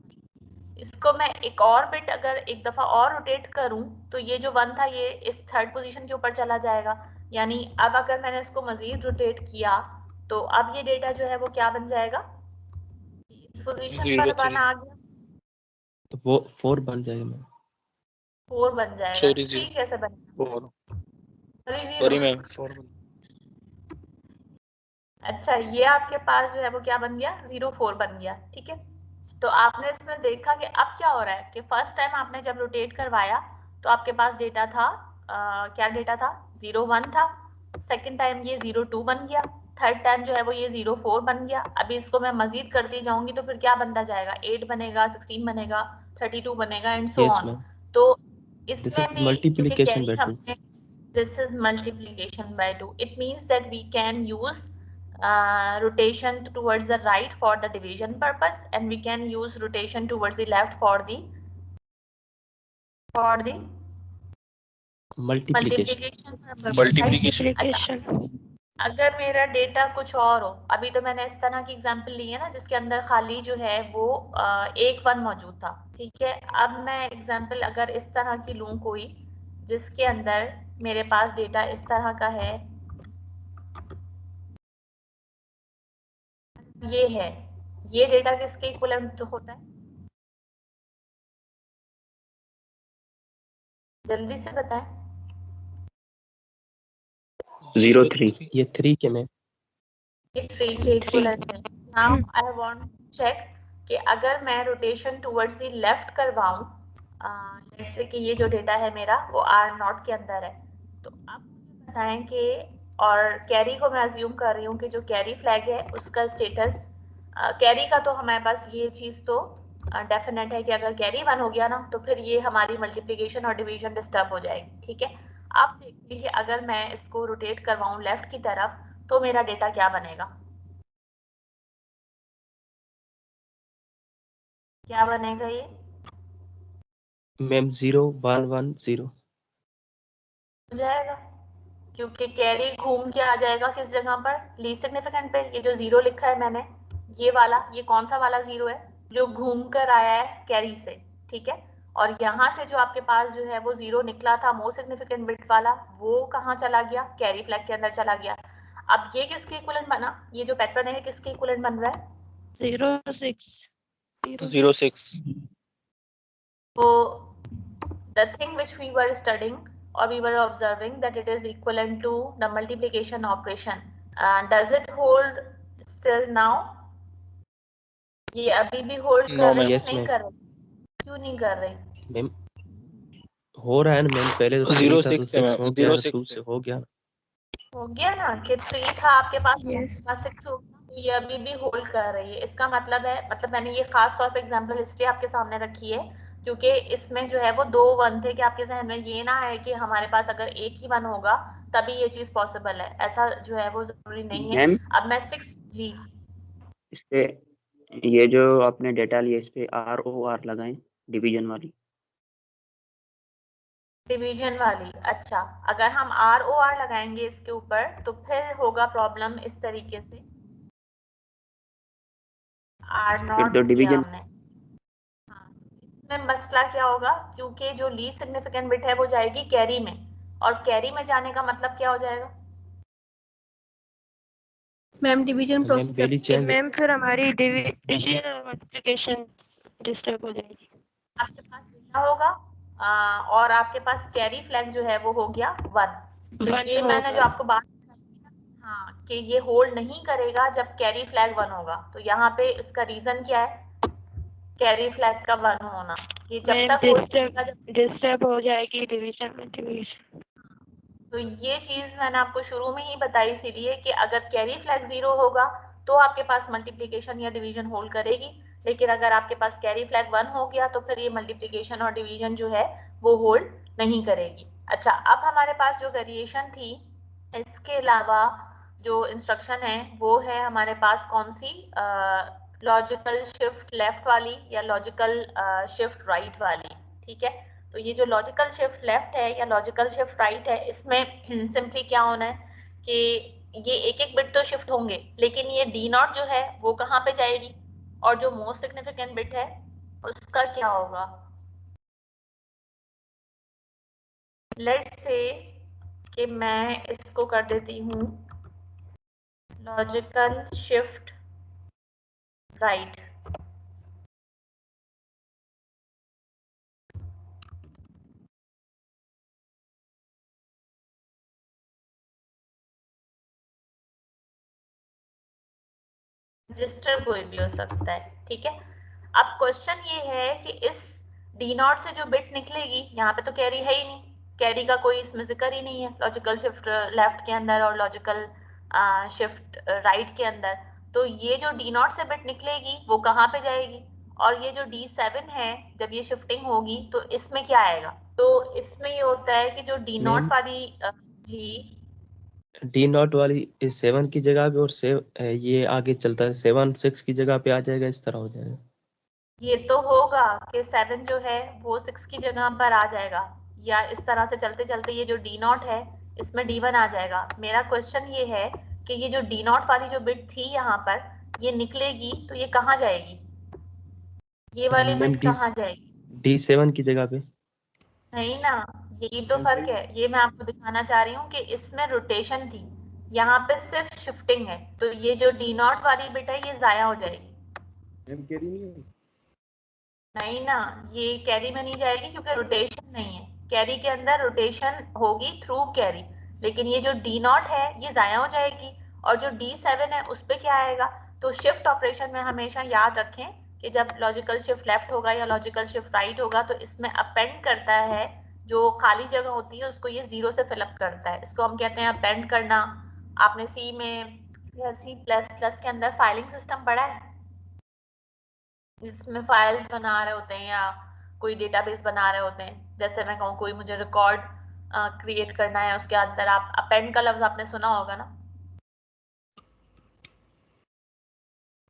इसको मैं एक और बिट अगर एक दफा और रोटेट करूं तो ये जो 1 था ये इस थर्ड पोजीशन के ऊपर चला जाएगा, यानी अब अगर मैंने इसको मजीद रोटेट किया तो अब ये डेटा जो है वो क्या बन जाएगा, इस पोजीशन पर 1 03। आ गया, तो वो 4 बन जाएगा मैम। 4 बन जाएगा, सॉरी 3 कैसे बनेगा, 4। Sorry sorry 0। मैम 4। अच्छा, ये आपके पास जो है वो क्या बन गया, 04 बन गया, ठीक है। तो आपने इसमें देखा कि अब क्या हो रहा है कि फर्स्ट टाइम आपने जब रोटेट करवाया तो आपके पास डेटा था क्या डेटा था, 01 था। सेकंड टाइम ये 02 बन गया, थर्ड टाइम जो है वो ये 04 बन गया। अभी इसको मैं मजीद करती जाऊंगी तो फिर क्या बनता जाएगा, 8 बनेगा, 16 बनेगा, 32 बनेगा and so yes on. Ma'am, तो दिस इसमें इज भी क्योंकि मल्टीप्लिकेशन कैरी बाय 2। हमने, this is multiplication by 2. It means that we can use rotation towards the right for the division purpose, and we can use rotation towards the left for the multiplication. multiplication purpose, right? Multiplication. अच्छा, multiplication. अगर मेरा data कुछ और हो, अभी तो मैंने इस तरह की एग्जांपल ली है ना जिसके अंदर खाली जो है वो एक 1 मौजूद था, ठीक है। अब मैं एग्जांपल अगर इस तरह की लूं कोई जिसके अंदर मेरे पास डेटा इस तरह का है, ये है, ये डेटा किसके इक्विवेलेंट होता है, जल्दी से बताएं। 03। ये 3 के मैम। ये 3 के इक्विवेलेंट है। Now I want to check कि अगर मैं रोटेशन टुवर्ड्स द लेफ्ट करवाऊं, लेट्स से कि ये जो डेटा है मेरा वो R0 के अंदर है, तो अब मुझे बताएं कि, और कैरी को मैं अज्यूम कर रही हूँ कि जो कैरी फ्लैग है उसका स्टेटस, कैरी का तो हमारे पास ये चीज़ तो डेफिनेट है कि अगर कैरी 1 हो गया ना तो फिर ये हमारी मल्टीप्लिकेशन और डिवीजन डिस्टर्ब हो जाएगी, ठीक है। अब देखते हैं कि अगर मैं इसको रोटेट करवाऊं लेफ्ट की तरफ तो मेरा डेटा क्या बनेगा, क्या बनेगा ये, मैम 0 1 1 0। हो जाएगा, क्योंकि कैरी घूम के आ जाएगा किस जगह पर, लीस्ट सिग्निफिकेंट पे। ये जो 0 लिखा है मैंने, ये वाला, ये कौन सा वाला 0 है, जो घूम कर आया है कैरी से, ठीक है। और यहाँ से जो आपके पास जो है वो 0 निकला था मोस्ट सिग्निफिकेंट बिट वाला, वो कहाँ चला गया, कैरी फ्लैग के अंदर चला गया। अब ये किसके इक्विवेलेंट बना, ये जो पैटर्न है किसके इक्विवेलेंट बन रहा है, 06 06। so the thing which we were studying or we were observing that it is equivalent to the multiplication operation. Does it hold still now? ये अभी भी होल्ड नो कर रही मैम। है, यस नहीं मैम। कर रही, क्यों नहीं कर रही, मैम हो रहा है ना मैम, पहले तो 3 था तो 06 है 6 हो मैम। गया, 06 2 से हो गया। हो गया ना कि 3 था आपके पास, Yes. 6 हो गया, तो ये अभी भी होल्ड कर रही है। इसका मतलब है, मतलब मैंने ये खास तौर पे एग्जांपल इसलिए आपके सामने रखी है क्योंकि इसमें जो है वो 2 1 थे कि आपके जहन में ये ना है कि हमारे पास अगर एक ही 1 होगा तभी ये चीज पॉसिबल है, ऐसा जो है वो जरूरी नहीं है। मैम अब मैं 6 जी, इस पे ये जो आपने डेटा लिया इस पे ROR लगाएं, डिवीजन वाली। डिवीजन वाली, अच्छा, अगर हम ROR लगाएंगे इसके ऊपर तो फिर होगा प्रॉब्लम इस तरीके से, फिर R0 तो किया डिवीजन हमने, हाँ, इसमें में मसला क्या होगा, क्योंकि जो लीस्ट सिग्निफिकेंट बिट है वो जाएगी कैरी में, और कैरी में जाने का मतलब क्या हो जाएगा? Ma'am division ma'am process value change ma'am फिर हमारी डिवीजन और मल्टीप्लिकेशन डिस्टर्ब हो जाएगी। आपके पास डेटा होगा और आपके पास कैरी फ्लैग जो है वो हो गया 1। तो ये मैंने जो आपको बात हाँ कि ये होल्ड नहीं करेगा जब कैरी फ्लैग 1 होगा। तो यहाँ पे इसका रीजन क्या है, कैरी फ्लैग का 1 होना। ये जब मैम तक होल्ड करेगा जब डिस्टर्ब हो जाएगी डिवीजन मल्टीप्लिकेशन। तो ये चीज मैंने आपको शुरू में ही बताई इसीलिए कि अगर कैरी फ्लैग 0 होगा तो आपके पास मल्टीप्लिकेशन या डिवीजन होल्ड करेगी, लेकिन अगर आपके पास कैरी फ्लैग 1 हो गया तो फिर ये मल्टीप्लिकेशन और डिवीजन जो है वो होल्ड नहीं करेगी। अच्छा, अब हमारे पास जो वेरिएशन थी, इसके अलावा जो इंस्ट्रक्शन है वो है हमारे पास कौन सी, लॉजिकल शिफ्ट लेफ्ट वाली या लॉजिकल शिफ्ट राइट वाली। ठीक है, तो ये जो लॉजिकल शिफ्ट लेफ्ट है या लॉजिकल शिफ्ट राइट है, इसमें सिंपली क्या होना है कि ये एक एक बिट तो शिफ्ट होंगे, लेकिन ये डी नॉट जो है वो कहाँ पे जाएगी, और जो मोस्ट सिग्निफिकेंट बिट है उसका क्या होगा। लेट्स से कि मैं इसको कर देती हूँ लॉजिकल शिफ्ट राइट। रजिस्टर कोई भी हो सकता है। ठीक है, अब क्वेश्चन ये है कि इस डी नॉट से जो बिट निकलेगी, यहाँ पे तो कैरी है ही नहीं, कैरी का कोई इसमें जिक्र ही नहीं है लॉजिकल शिफ्ट लेफ्ट के अंदर और लॉजिकल शिफ्ट राइट के अंदर। तो ये जो डी नॉट से बिट निकलेगी वो कहाँ पे जाएगी, और ये जो D7 है जब ये शिफ्टिंग होगी तो इसमें क्या आएगा। तो इसमें ये होता है कि जो डी नॉट मैम वाली जी डी नॉट वाली 7 की जगह पे, और ये आगे चलता है 7 6 की जगह पे आ जाएगा, इस तरह हो जाएगा। ये तो होगा कि 7 जो है वो 6 की जगह पर आ जाएगा, या इस तरह से चलते चलते ये जो डी नॉट है इसमें D1 आ जाएगा। मेरा क्वेश्चन ये है कि ये जो डी नॉट वाली जो बिट थी यहाँ पर, ये निकलेगी तो ये कहाँ जाएगी, ये वाली मैम बिट कहाँ जाएगी? D7 की जगह पे। नहीं ना, यही तो फर्क है। ये मैं आपको दिखाना चाह रही हूँ कि इसमें रोटेशन थी, यहाँ पे सिर्फ शिफ्टिंग है। तो ये जो डी नॉट वाली बिट है ये जाया हो जाएगी। नहीं ना, ये कैरी में नहीं जाएगी क्योंकि रोटेशन नहीं है। कैरी के अंदर रोटेशन होगी थ्रू कैरी, लेकिन ये जो डी नॉट है ये जाया हो जाएगी। और जो D7 है उस पर क्या आएगा, तो शिफ्ट ऑपरेशन में हमेशा याद रखें कि जब लॉजिकल शिफ्ट लेफ्ट होगा या लॉजिकल शिफ्ट राइट होगा तो इसमें अपेंड करता है, जो खाली जगह होती है उसको ये 0 से फिलअप करता है। इसको हम कहते हैं अपेंड करना। आपने सी में या C++ के अंदर फाइलिंग सिस्टम पढ़ा है, जिसमें फाइल्स बना रहे होते हैं या कोई डेटाबेस बना रहे होते हैं। जैसे मैं कहूँ कोई मुझे रिकॉर्ड क्रिएट करना है, उसके अंदर आप अपेंड का लफ्ज आपने सुना होगा ना।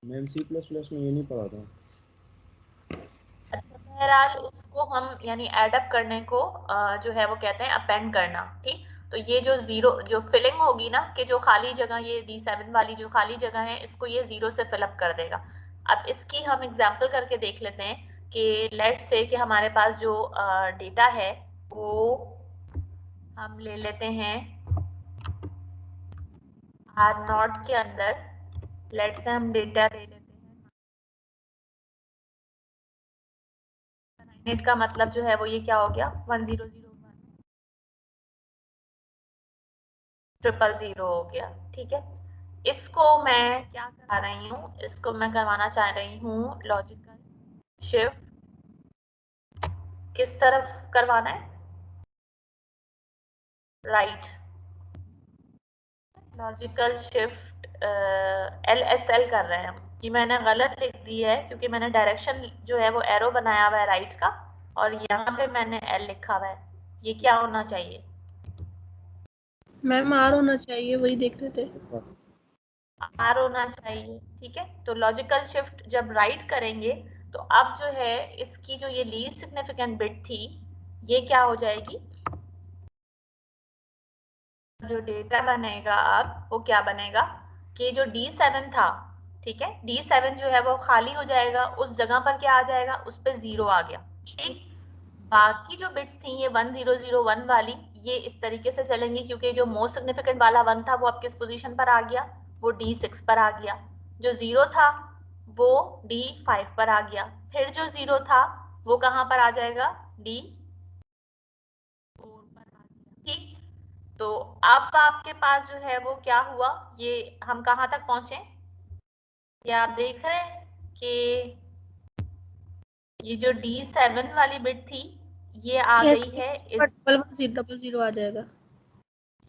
मैम C++ में ये नहीं पढ़ा था। अच्छा, बहरहाल इसको हम यानी एडअप करने को जो है वो कहते हैं अपेंड करना। ठीक, तो ये जो 0 जो फिलिंग होगी ना, कि जो खाली जगह ये D7 वाली जो खाली जगह है इसको ये 0 से फिलअप कर देगा। अब इसकी हम एग्जांपल करके देख लेते हैं कि लेट्स से कि हमारे पास जो डेटा है वो हम ले लेते हैं R0 के अंदर। लेट्स से हम डेटा ले लेते हैं, नेट का मतलब जो है वो ये क्या हो गया 1001 000 हो गया। ठीक है, इसको मैं क्या करा रही हूँ, इसको मैं करवाना चाह रही हूँ लॉजिकल शिफ्ट किस तरफ करवाना है, राइट। लॉजिकल शिफ्ट LSL कर रहे हैं हम। ये मैंने गलत लिख दी है क्योंकि मैंने डायरेक्शन जो है वो एरो बनाया हुआ है राइट का, और यहाँ पे मैंने L लिखा हुआ है। ये क्या होना चाहिए, मैम आर होना चाहिए, वही देख रहे थे। R होना चाहिए। ठीक है, तो लॉजिकल शिफ्ट जब राइट करेंगे तो अब जो है इसकी जो ये लीस्ट सिग्निफिकेंट बिट थी ये क्या हो जाएगी, जो डेटा बनेगा अब वो क्या बनेगा कि जो D7 था, ठीक है, D7 जो है वो खाली हो जाएगा, उस जगह पर क्या आ जाएगा, उस पर 0 आ गया। ठीक, बाकी जो बिट्स थी ये 1001 वाली, ये इस तरीके से चलेंगी क्योंकि जो मोस्ट सिग्निफिकेंट वाला 1 था वो अब किस पोजीशन पर आ गया, वो D6 पर आ गया। जो 0 था वो D5 पर आ गया। फिर जो 0 था वो कहाँ पर आ जाएगा, D4 पर आ गया। ठीक, तो अब आपके पास जो है वो क्या हुआ, ये हम कहाँ तक पहुंचे, ये आप देख रहे हैं कि ये जो D7 वाली बिट थी ये आ गई है इस, 1100 आ जाएगा।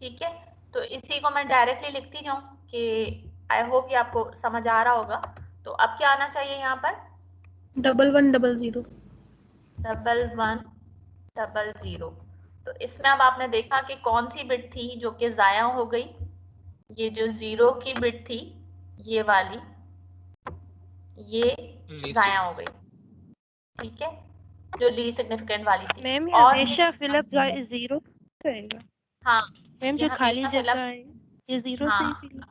ठीक है, तो इसी को मैं डायरेक्टली लिखती जाऊं कि आई होप ये आपको समझ आ रहा होगा। तो अब क्या आना चाहिए यहाँ पर, 1100। 1100। तो इसमें अब आपने देखा कि कौन सी बिट थी जो कि जाया हो गई, ये जो 0 की बिट थी ये वाली, ये जाया हो गई। ठीक है, जो लीस्ट सिग्निफिकेंट वाली थी। मैम ये और हमेशा फिलअप 0 रहेगा। हाँ, मैम ये जो खाली हमेशा जगह फिलअप, है ये 0 से ही हाँ फिल।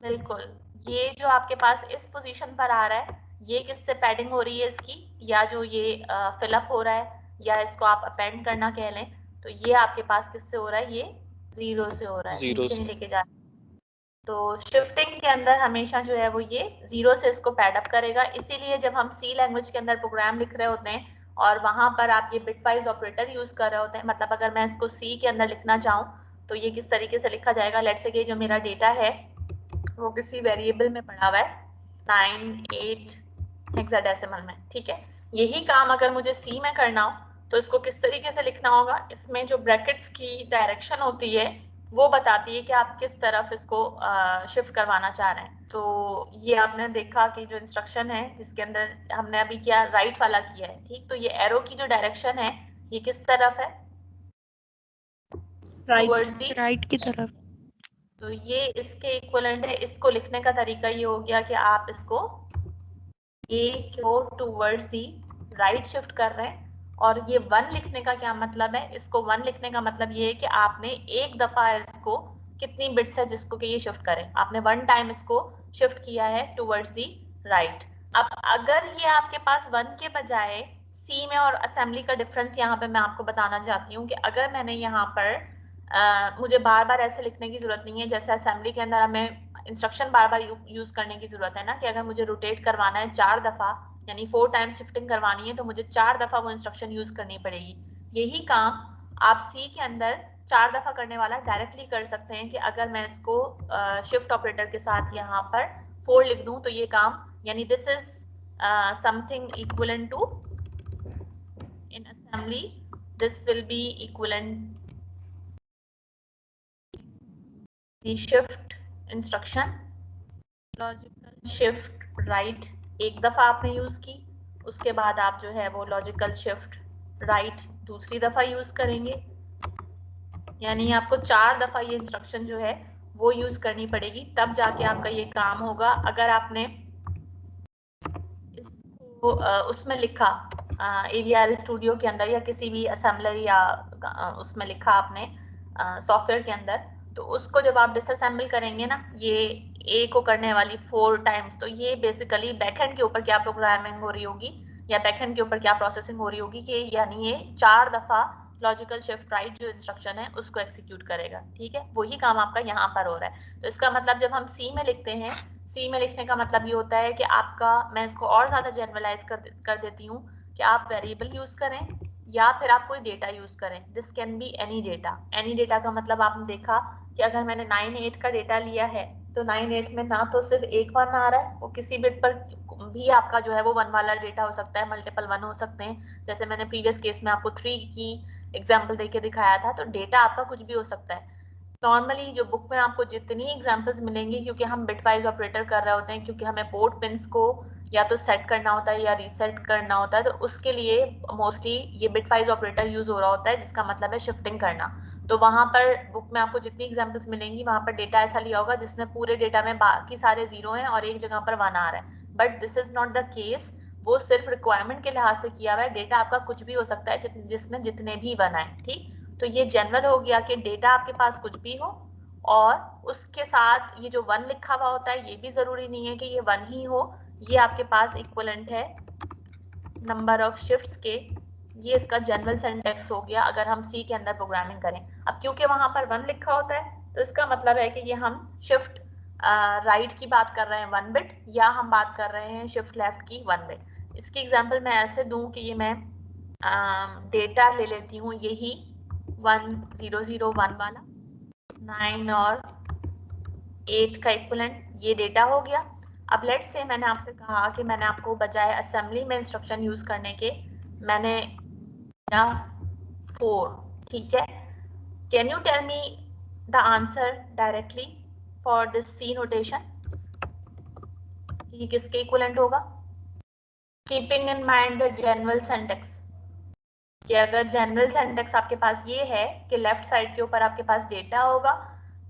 बिल्कुल, ये जो आपके पास इस पोजीशन पर आ रहा है ये किससे पैडिंग हो रही है इसकी, या जो ये फिलअप हो रहा है या इसको आप अपेंड करना कह लें, तो ये आपके पास किससे हो रहा है, ये 0 से हो रहा है, नीचे नहीं लेके जा। तो शिफ्टिंग के अंदर हमेशा जो है वो ये 0 से इसको पैडअप करेगा। इसीलिए जब हम सी लैंग्वेज के अंदर प्रोग्राम लिख रहे होते हैं और वहां पर आप ये बिटवाइज ऑपरेटर यूज कर रहे होते हैं, मतलब अगर मैं इसको सी के अंदर लिखना चाहूँ तो ये किस तरीके से लिखा जाएगा, लेट्स से कि जो मेरा डेटा है वो किसी वेरिएबल में पड़ा हुआ है 98 हेक्साडेसिमल में, ठीक है, यही काम अगर मुझे सी में करना हो तो इसको किस तरीके से लिखना होगा, इसमें जो ब्रैकेट्स की डायरेक्शन होती है वो बताती है कि आप किस तरफ इसको शिफ्ट करवाना चाह रहे हैं। तो ये आपने देखा कि जो इंस्ट्रक्शन है जिसके अंदर हमने अभी किया राइट वाला किया है, ठीक, तो ये एरो की जो डायरेक्शन है ये किस तरफ है, टुवर्ड्स दी राइट की तरफ। तो ये इसके इक्विवेलेंट है। इसको लिखने का तरीका ये हो गया कि आप इसको ए को टुवर्ड्स दी राइट शिफ्ट कर रहे हैं, और ये 1 लिखने का क्या मतलब है, इसको 1 लिखने का मतलब ये है कि आपने एक दफा इसको कितनी बिट्स है जिसको कि ये शिफ्ट करें, आपने 1 टाइम इसको शिफ्ट किया है टुवर्ड्स दी राइट। अब अगर ये आपके पास 1 के बजाय सी में और असेंबली का डिफरेंस यहाँ पे मैं आपको बताना चाहती हूँ कि अगर मैंने यहाँ पर मुझे बार बार ऐसे लिखने की जरूरत नहीं है, जैसे असेंबली के अंदर हमें इंस्ट्रक्शन बार बार यूज करने की जरूरत है ना, कि अगर मुझे रोटेट करवाना है 4 दफा यानी 4 टाइम्स शिफ्टिंग करवानी है तो मुझे 4 दफा वो इंस्ट्रक्शन यूज करनी पड़ेगी। यही काम आप सी के अंदर 4 दफा करने वाला डायरेक्टली कर सकते हैं कि अगर मैं इसको शिफ्ट ऑपरेटर के साथ यहाँ पर 4 लिख दूं तो ये काम, यानी this is something equivalent to in assembly, this will be equivalent the shift instruction, logical shift right एक दफा आपने यूज की, उसके बाद आप जो है वो लॉजिकल शिफ्ट राइट दूसरी दफा यूज करेंगे, यानी आपको 4 दफा ये इंस्ट्रक्शन जो है वो यूज करनी पड़ेगी, तब जाके आपका ये काम होगा। अगर आपने इसको उसमें लिखा AVR स्टूडियो के अंदर या किसी भी असेंबलर या उसमें लिखा आपने सॉफ्टवेयर के अंदर, तो उसको जब आप डिसअसेंबल करेंगे ना ये ए को करने वाली 4 टाइम्स, तो ये बेसिकली बैकएंड के ऊपर क्या प्रोग्रामिंग हो रही होगी या बैकएंड के ऊपर क्या प्रोसेसिंग हो रही होगी कि यानी ये 4 दफा लॉजिकल शिफ्ट राइट जो इंस्ट्रक्शन है उसको एग्जीक्यूट करेगा, ठीक है, वही काम आपका यहाँ पर हो रहा है। तो इसका मतलब जब हम सी में लिखते हैं, सी में लिखने का मतलब ये होता है कि आपका, मैं इसको और ज्यादा जनरलाइज कर देती हूँ कि आप वेरिएबल यूज करें या फिर आप कोई डेटा यूज करें, this can be any data. Any data का मतलब आपने देखा कि अगर मैंने 98 का डेटा लिया है तो 98 में ना तो सिर्फ एक 1 आ रहा है, वो किसी बिट पर भी आपका जो है वो 1 वाला डेटा हो सकता है, मल्टीपल 1 हो सकते हैं, जैसे मैंने प्रीवियस केस में आपको 3 की एग्जाम्पल देके दिखाया था। तो डेटा आपका कुछ भी हो सकता है। नॉर्मली जो बुक में आपको जितनी एग्जाम्पल्स मिलेंगी, क्योंकि हम बिटवाइज ऑपरेटर कर रहे होते हैं, क्योंकि हमें पोर्ट पिन्स को या तो सेट करना होता है या रीसेट करना होता है, तो उसके लिए मोस्टली ये बिटवाइज ऑपरेटर यूज हो रहा होता है, जिसका मतलब है शिफ्टिंग करना। तो वहां पर बुक में आपको जितनी एग्जाम्पल्स मिलेंगी वहां पर डेटा ऐसा लिया होगा जिसमें पूरे डेटा में बाकी सारे 0 हैं और एक जगह पर 1 आ रहा है, but this is not the case. वो सिर्फ रिक्वायरमेंट के लिहाज से किया हुआ है, डेटा आपका कुछ भी हो सकता है जिसमें जितने भी 1 आए, ठीक। तो ये जनरल हो गया कि डेटा आपके पास कुछ भी हो और उसके साथ ये जो 1 लिखा हुआ होता है ये भी जरूरी नहीं है कि ये 1 ही हो, ये आपके पास इक्विवेलेंट है नंबर ऑफ शिफ्ट्स के ये इसका जनरल सिंटैक्स हो गया अगर हम सी के अंदर प्रोग्रामिंग करें। अब क्योंकि वहां पर 1 लिखा होता है तो इसका मतलब है कि ये हम शिफ्ट राइट की बात कर रहे हैं 1 बिट, या हम बात कर रहे हैं शिफ्ट लेफ्ट की 1 बिट। इसकी एग्जांपल मैं ऐसे दूं कि ये मैं डेटा ले लेती हूँ यही 1001 वाला 9 और 8 का इक्विवेलेंट, ये डेटा हो गया। अब लेट्स से मैंने आपसे कहा कि मैंने आपको बजाय असेंबली में इंस्ट्रक्शन यूज करने के मैंने 4, ठीक है। Can you tell me the answer directly for this C notation, ये किसके इक्विवेलेंट होगा? Keeping in mind the general syntax, कि अगर जनरल सिंटैक्स आपके पास ये है कि लेफ्ट साइड के ऊपर आपके पास डेटा होगा,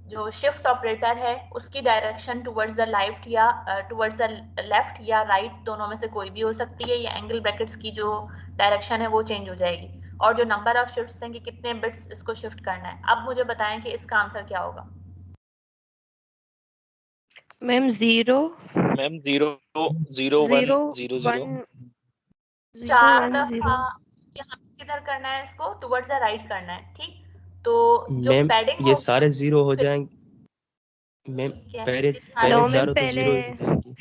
जो शिफ्ट ऑपरेटर है उसकी डायरेक्शन टुवर्ड्स द लेफ्ट या टुवर्ड्स द लेफ्ट या राइट, दोनों में से कोई भी हो सकती है, या एंगल ब्रैकेट्स की जो डायरेक्शन है वो चेंज हो जाएगी, और जो नंबर ऑफ शिफ्ट्स हैं कि कितने बिट्स इसको शिफ्ट करना है। अब मुझे बताएं कि इसका आंसर क्या होगा? मैम 0 मैम 0 0 1 0 0 4 1 दफा 0। यहाँ किधर करना है, इसको टुवर्ड्स द राइट करना है, ठीक। तो जो मैम पैडिंग ये होगी सारे जीरो हो जाएंगे मैम, ठीक है, पहले ये सारे नो पहले मैम, चारों तो पहले जीरो ही जाएंगी,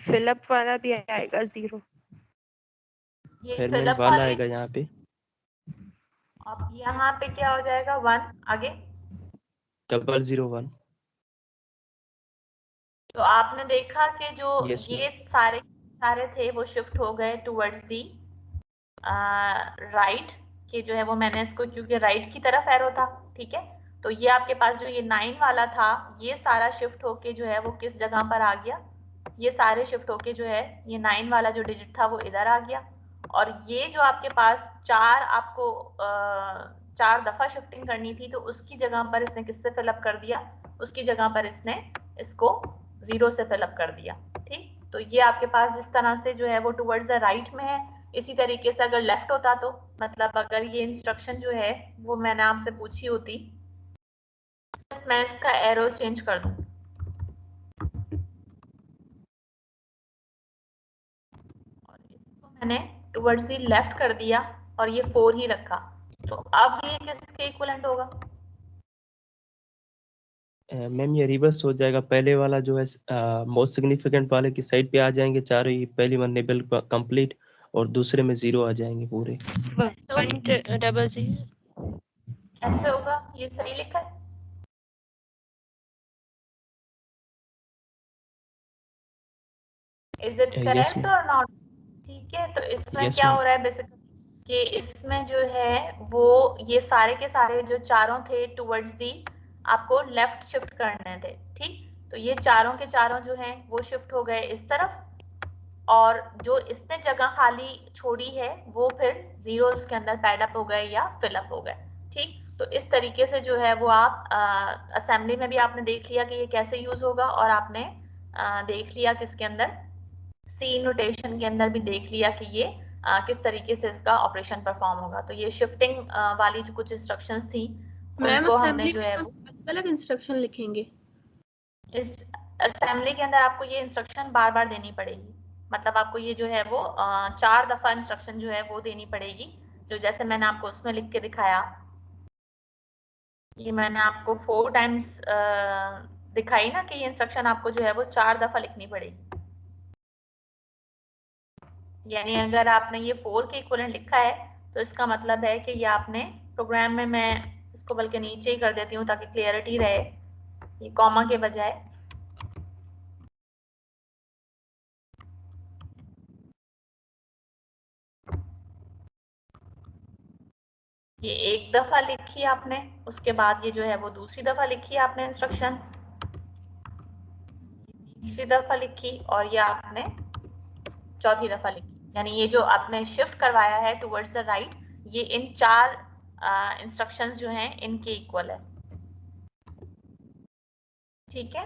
फिलअप वाला भी आएगा 0। ये फिर मैम फिलअप 1 वाले, आएगा यहाँ पे, अब यहाँ पे क्या हो जाएगा 1 आगे। 001। तो आपने देखा कि जो यस मैम। ये सारे थे वो शिफ्ट हो गए टुवर्ड्स दी राइट, कि जो है वो मैंने इसको क्योंकि राइट की तरफ एरो था, ठीक है। तो ये आपके पास जो ये 9 वाला था ये सारा शिफ्ट होके जो है वो किस जगह पर आ गया, ये सारे शिफ्ट होके जो है ये 9 वाला जो डिजिट था वो इधर आ गया, और ये जो आपके पास 4 आपको 4 दफा शिफ्टिंग करनी थी तो उसकी जगह पर इसने किससे फिलअप कर दिया, उसकी जगह पर इसने इसको 0 से फिलअप कर दिया, ठीक। तो ये आपके पास जिस तरह से जो है वो टुवर्ड्स द राइट में है, इसी तरीके से अगर लेफ्ट होता तो मतलब अगर ये इंस्ट्रक्शन जो है वो मैंने आपसे पूछी होती, मैं इसका एरो चेंज कर दूं, और इसको मैंने टुवर्ड्स द लेफ्ट कर दिया और ये 4 ही रखा, तो अब ये किसके इक्विवेलेंट होगा? मैम ये रिवर्स हो जाएगा, पहले वाला जो है मोस्ट सिग्निफिकेंट वाले की साइड पे आ जाएंगे चारों ही, पहली वन नेबल कंप्लीट और दूसरे में 0 आ जाएंगे पूरे। 100। कैसे होगा? ये सही लिखा है? Is it yes correct ma'am. और नॉट? ठीक है, तो इसमें यस क्या मैम। हो रहा है बेसिकली कि इसमें जो है वो ये सारे के सारे जो चारों थे टुवर्ड्स दी आपको लेफ्ट शिफ्ट करने थे, ठीक। तो ये चारों के चारों जो हैं वो शिफ्ट हो गए इस तरफ, और जो इसने जगह खाली छोड़ी है वो फिर जीरोस के अंदर पैडअप हो गए या फिलअप हो गए, ठीक। तो इस तरीके से जो है वो आप असेंबली में भी आपने देख लिया कि ये कैसे यूज होगा, और आपने देख लिया किसके अंदर, सी नोटेशन के अंदर भी देख लिया कि ये किस तरीके से इसका ऑपरेशन परफॉर्म होगा। तो ये शिफ्टिंग वाली जो कुछ इंस्ट्रक्शंस थी मैम उनको हमने असेंबली जो है वो अलग अलग इंस्ट्रक्शन लिखेंगे। इस असेंबली के अंदर आपको ये इंस्ट्रक्शन बार बार देनी पड़ेगी, मतलब आपको ये जो है वो 4 दफा इंस्ट्रक्शन जो है वो देनी पड़ेगी, जो जैसे मैंने आपको उसमें लिख के दिखाया, ये मैंने आपको 4 टाइम्स दिखाई ना कि ये इंस्ट्रक्शन आपको जो है वो 4 दफा लिखनी पड़ेगी। यानी अगर आपने ये 4 के इक्विवेलेंट लिखा है तो इसका मतलब है कि ये आपने प्रोग्राम में, मैं इसको बल्कि नीचे ही कर देती हूँ ताकि क्लियरिटी रहे, ये कॉमा के बजाय ये एक दफा लिखी आपने, उसके बाद ये जो है वो दूसरी दफा लिखी आपने इंस्ट्रक्शन, तीसरी दफा लिखी, और ये आपने चौथी दफा लिखी। यानी ये जो आपने शिफ्ट करवाया है टुवर्ड्स द राइट, ये इन 4 इंस्ट्रक्शंस जो हैं इनके इक्वल है, ठीक है।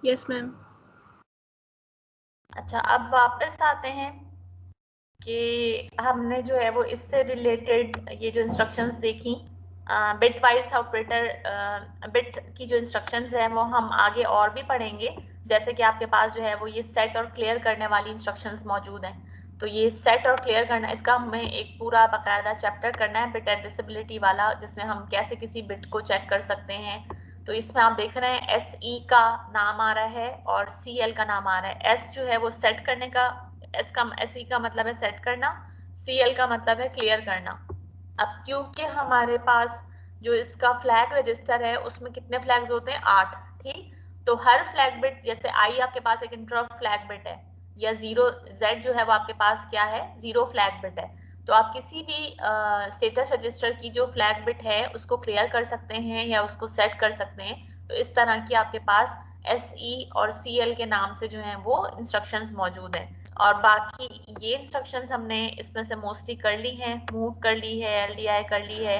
Yes ma'am. अच्छा, अब वापस आते हैं कि हमने जो है वो इससे रिलेटेड ये जो इंस्ट्रक्शंस देखी, बिट वाइज ऑपरेटर, बिट की जो इंस्ट्रक्शंस है वो हम आगे और भी पढ़ेंगे, जैसे कि आपके पास जो है वो ये सेट और क्लियर करने वाली इंस्ट्रक्शंस मौजूद हैं। तो ये सेट और क्लियर करना, इसका हमें एक पूरा बकायदा चैप्टर करना है बिट एड्रेसेबिलिटी वाला, जिसमें हम कैसे किसी बिट को चेक कर सकते हैं। तो इसमें आप देख रहे हैं SE का नाम आ रहा है और CL का नाम आ रहा है। S जो है वो सेट करने का, SE का मतलब है सेट करना, CL का मतलब है क्लियर करना। अब क्योंकि हमारे पास जो इसका फ्लैग रजिस्टर है उसमें कितने फ्लैग्स होते हैं, 8, ठीक। तो हर फ्लैग बिट, जैसे I आपके पास एक इंटरप्ट फ्लैग बिट है, या 0 Z जो है वो आपके पास क्या है, 0 फ्लैग बिट है। तो आप किसी भी स्टेटस रजिस्टर की जो फ्लैग बिट है उसको क्लियर कर सकते हैं या उसको सेट कर सकते हैं। तो इस तरह की आपके पास SE और CL के नाम से जो है वो इंस्ट्रक्शंस मौजूद हैं। और बाकी ये इंस्ट्रक्शंस हमने इसमें से मोस्टली कर ली हैं, मूव कर ली है, LDI कर ली है,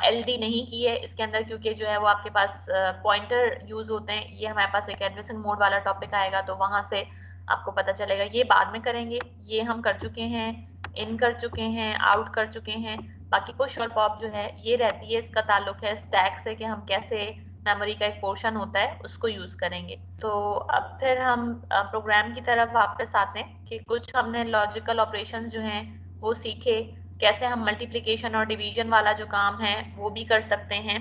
LD नहीं की है इसके अंदर, क्योंकि जो है वो आपके पास पॉइंटर यूज होते हैं। ये हमारे पास एक एड्रेसिंग मोड वाला टॉपिक आएगा तो वहां से आपको पता चलेगा, ये बाद में करेंगे। ये हम कर चुके हैं, इन कर चुके हैं, आउट कर चुके हैं। बाकी पुश और पॉप जो है ये रहती है, इसका ताल्लुक है स्टैक से कि हम कैसे मेमोरी का एक पोर्शन होता है उसको यूज करेंगे। तो अब फिर हम प्रोग्राम की तरफ वापस आते हैं कि कुछ हमने लॉजिकल ऑपरेशंस जो हैं वो सीखे, कैसे हम मल्टीप्लिकेशन और डिवीजन वाला जो काम है वो भी कर सकते हैं।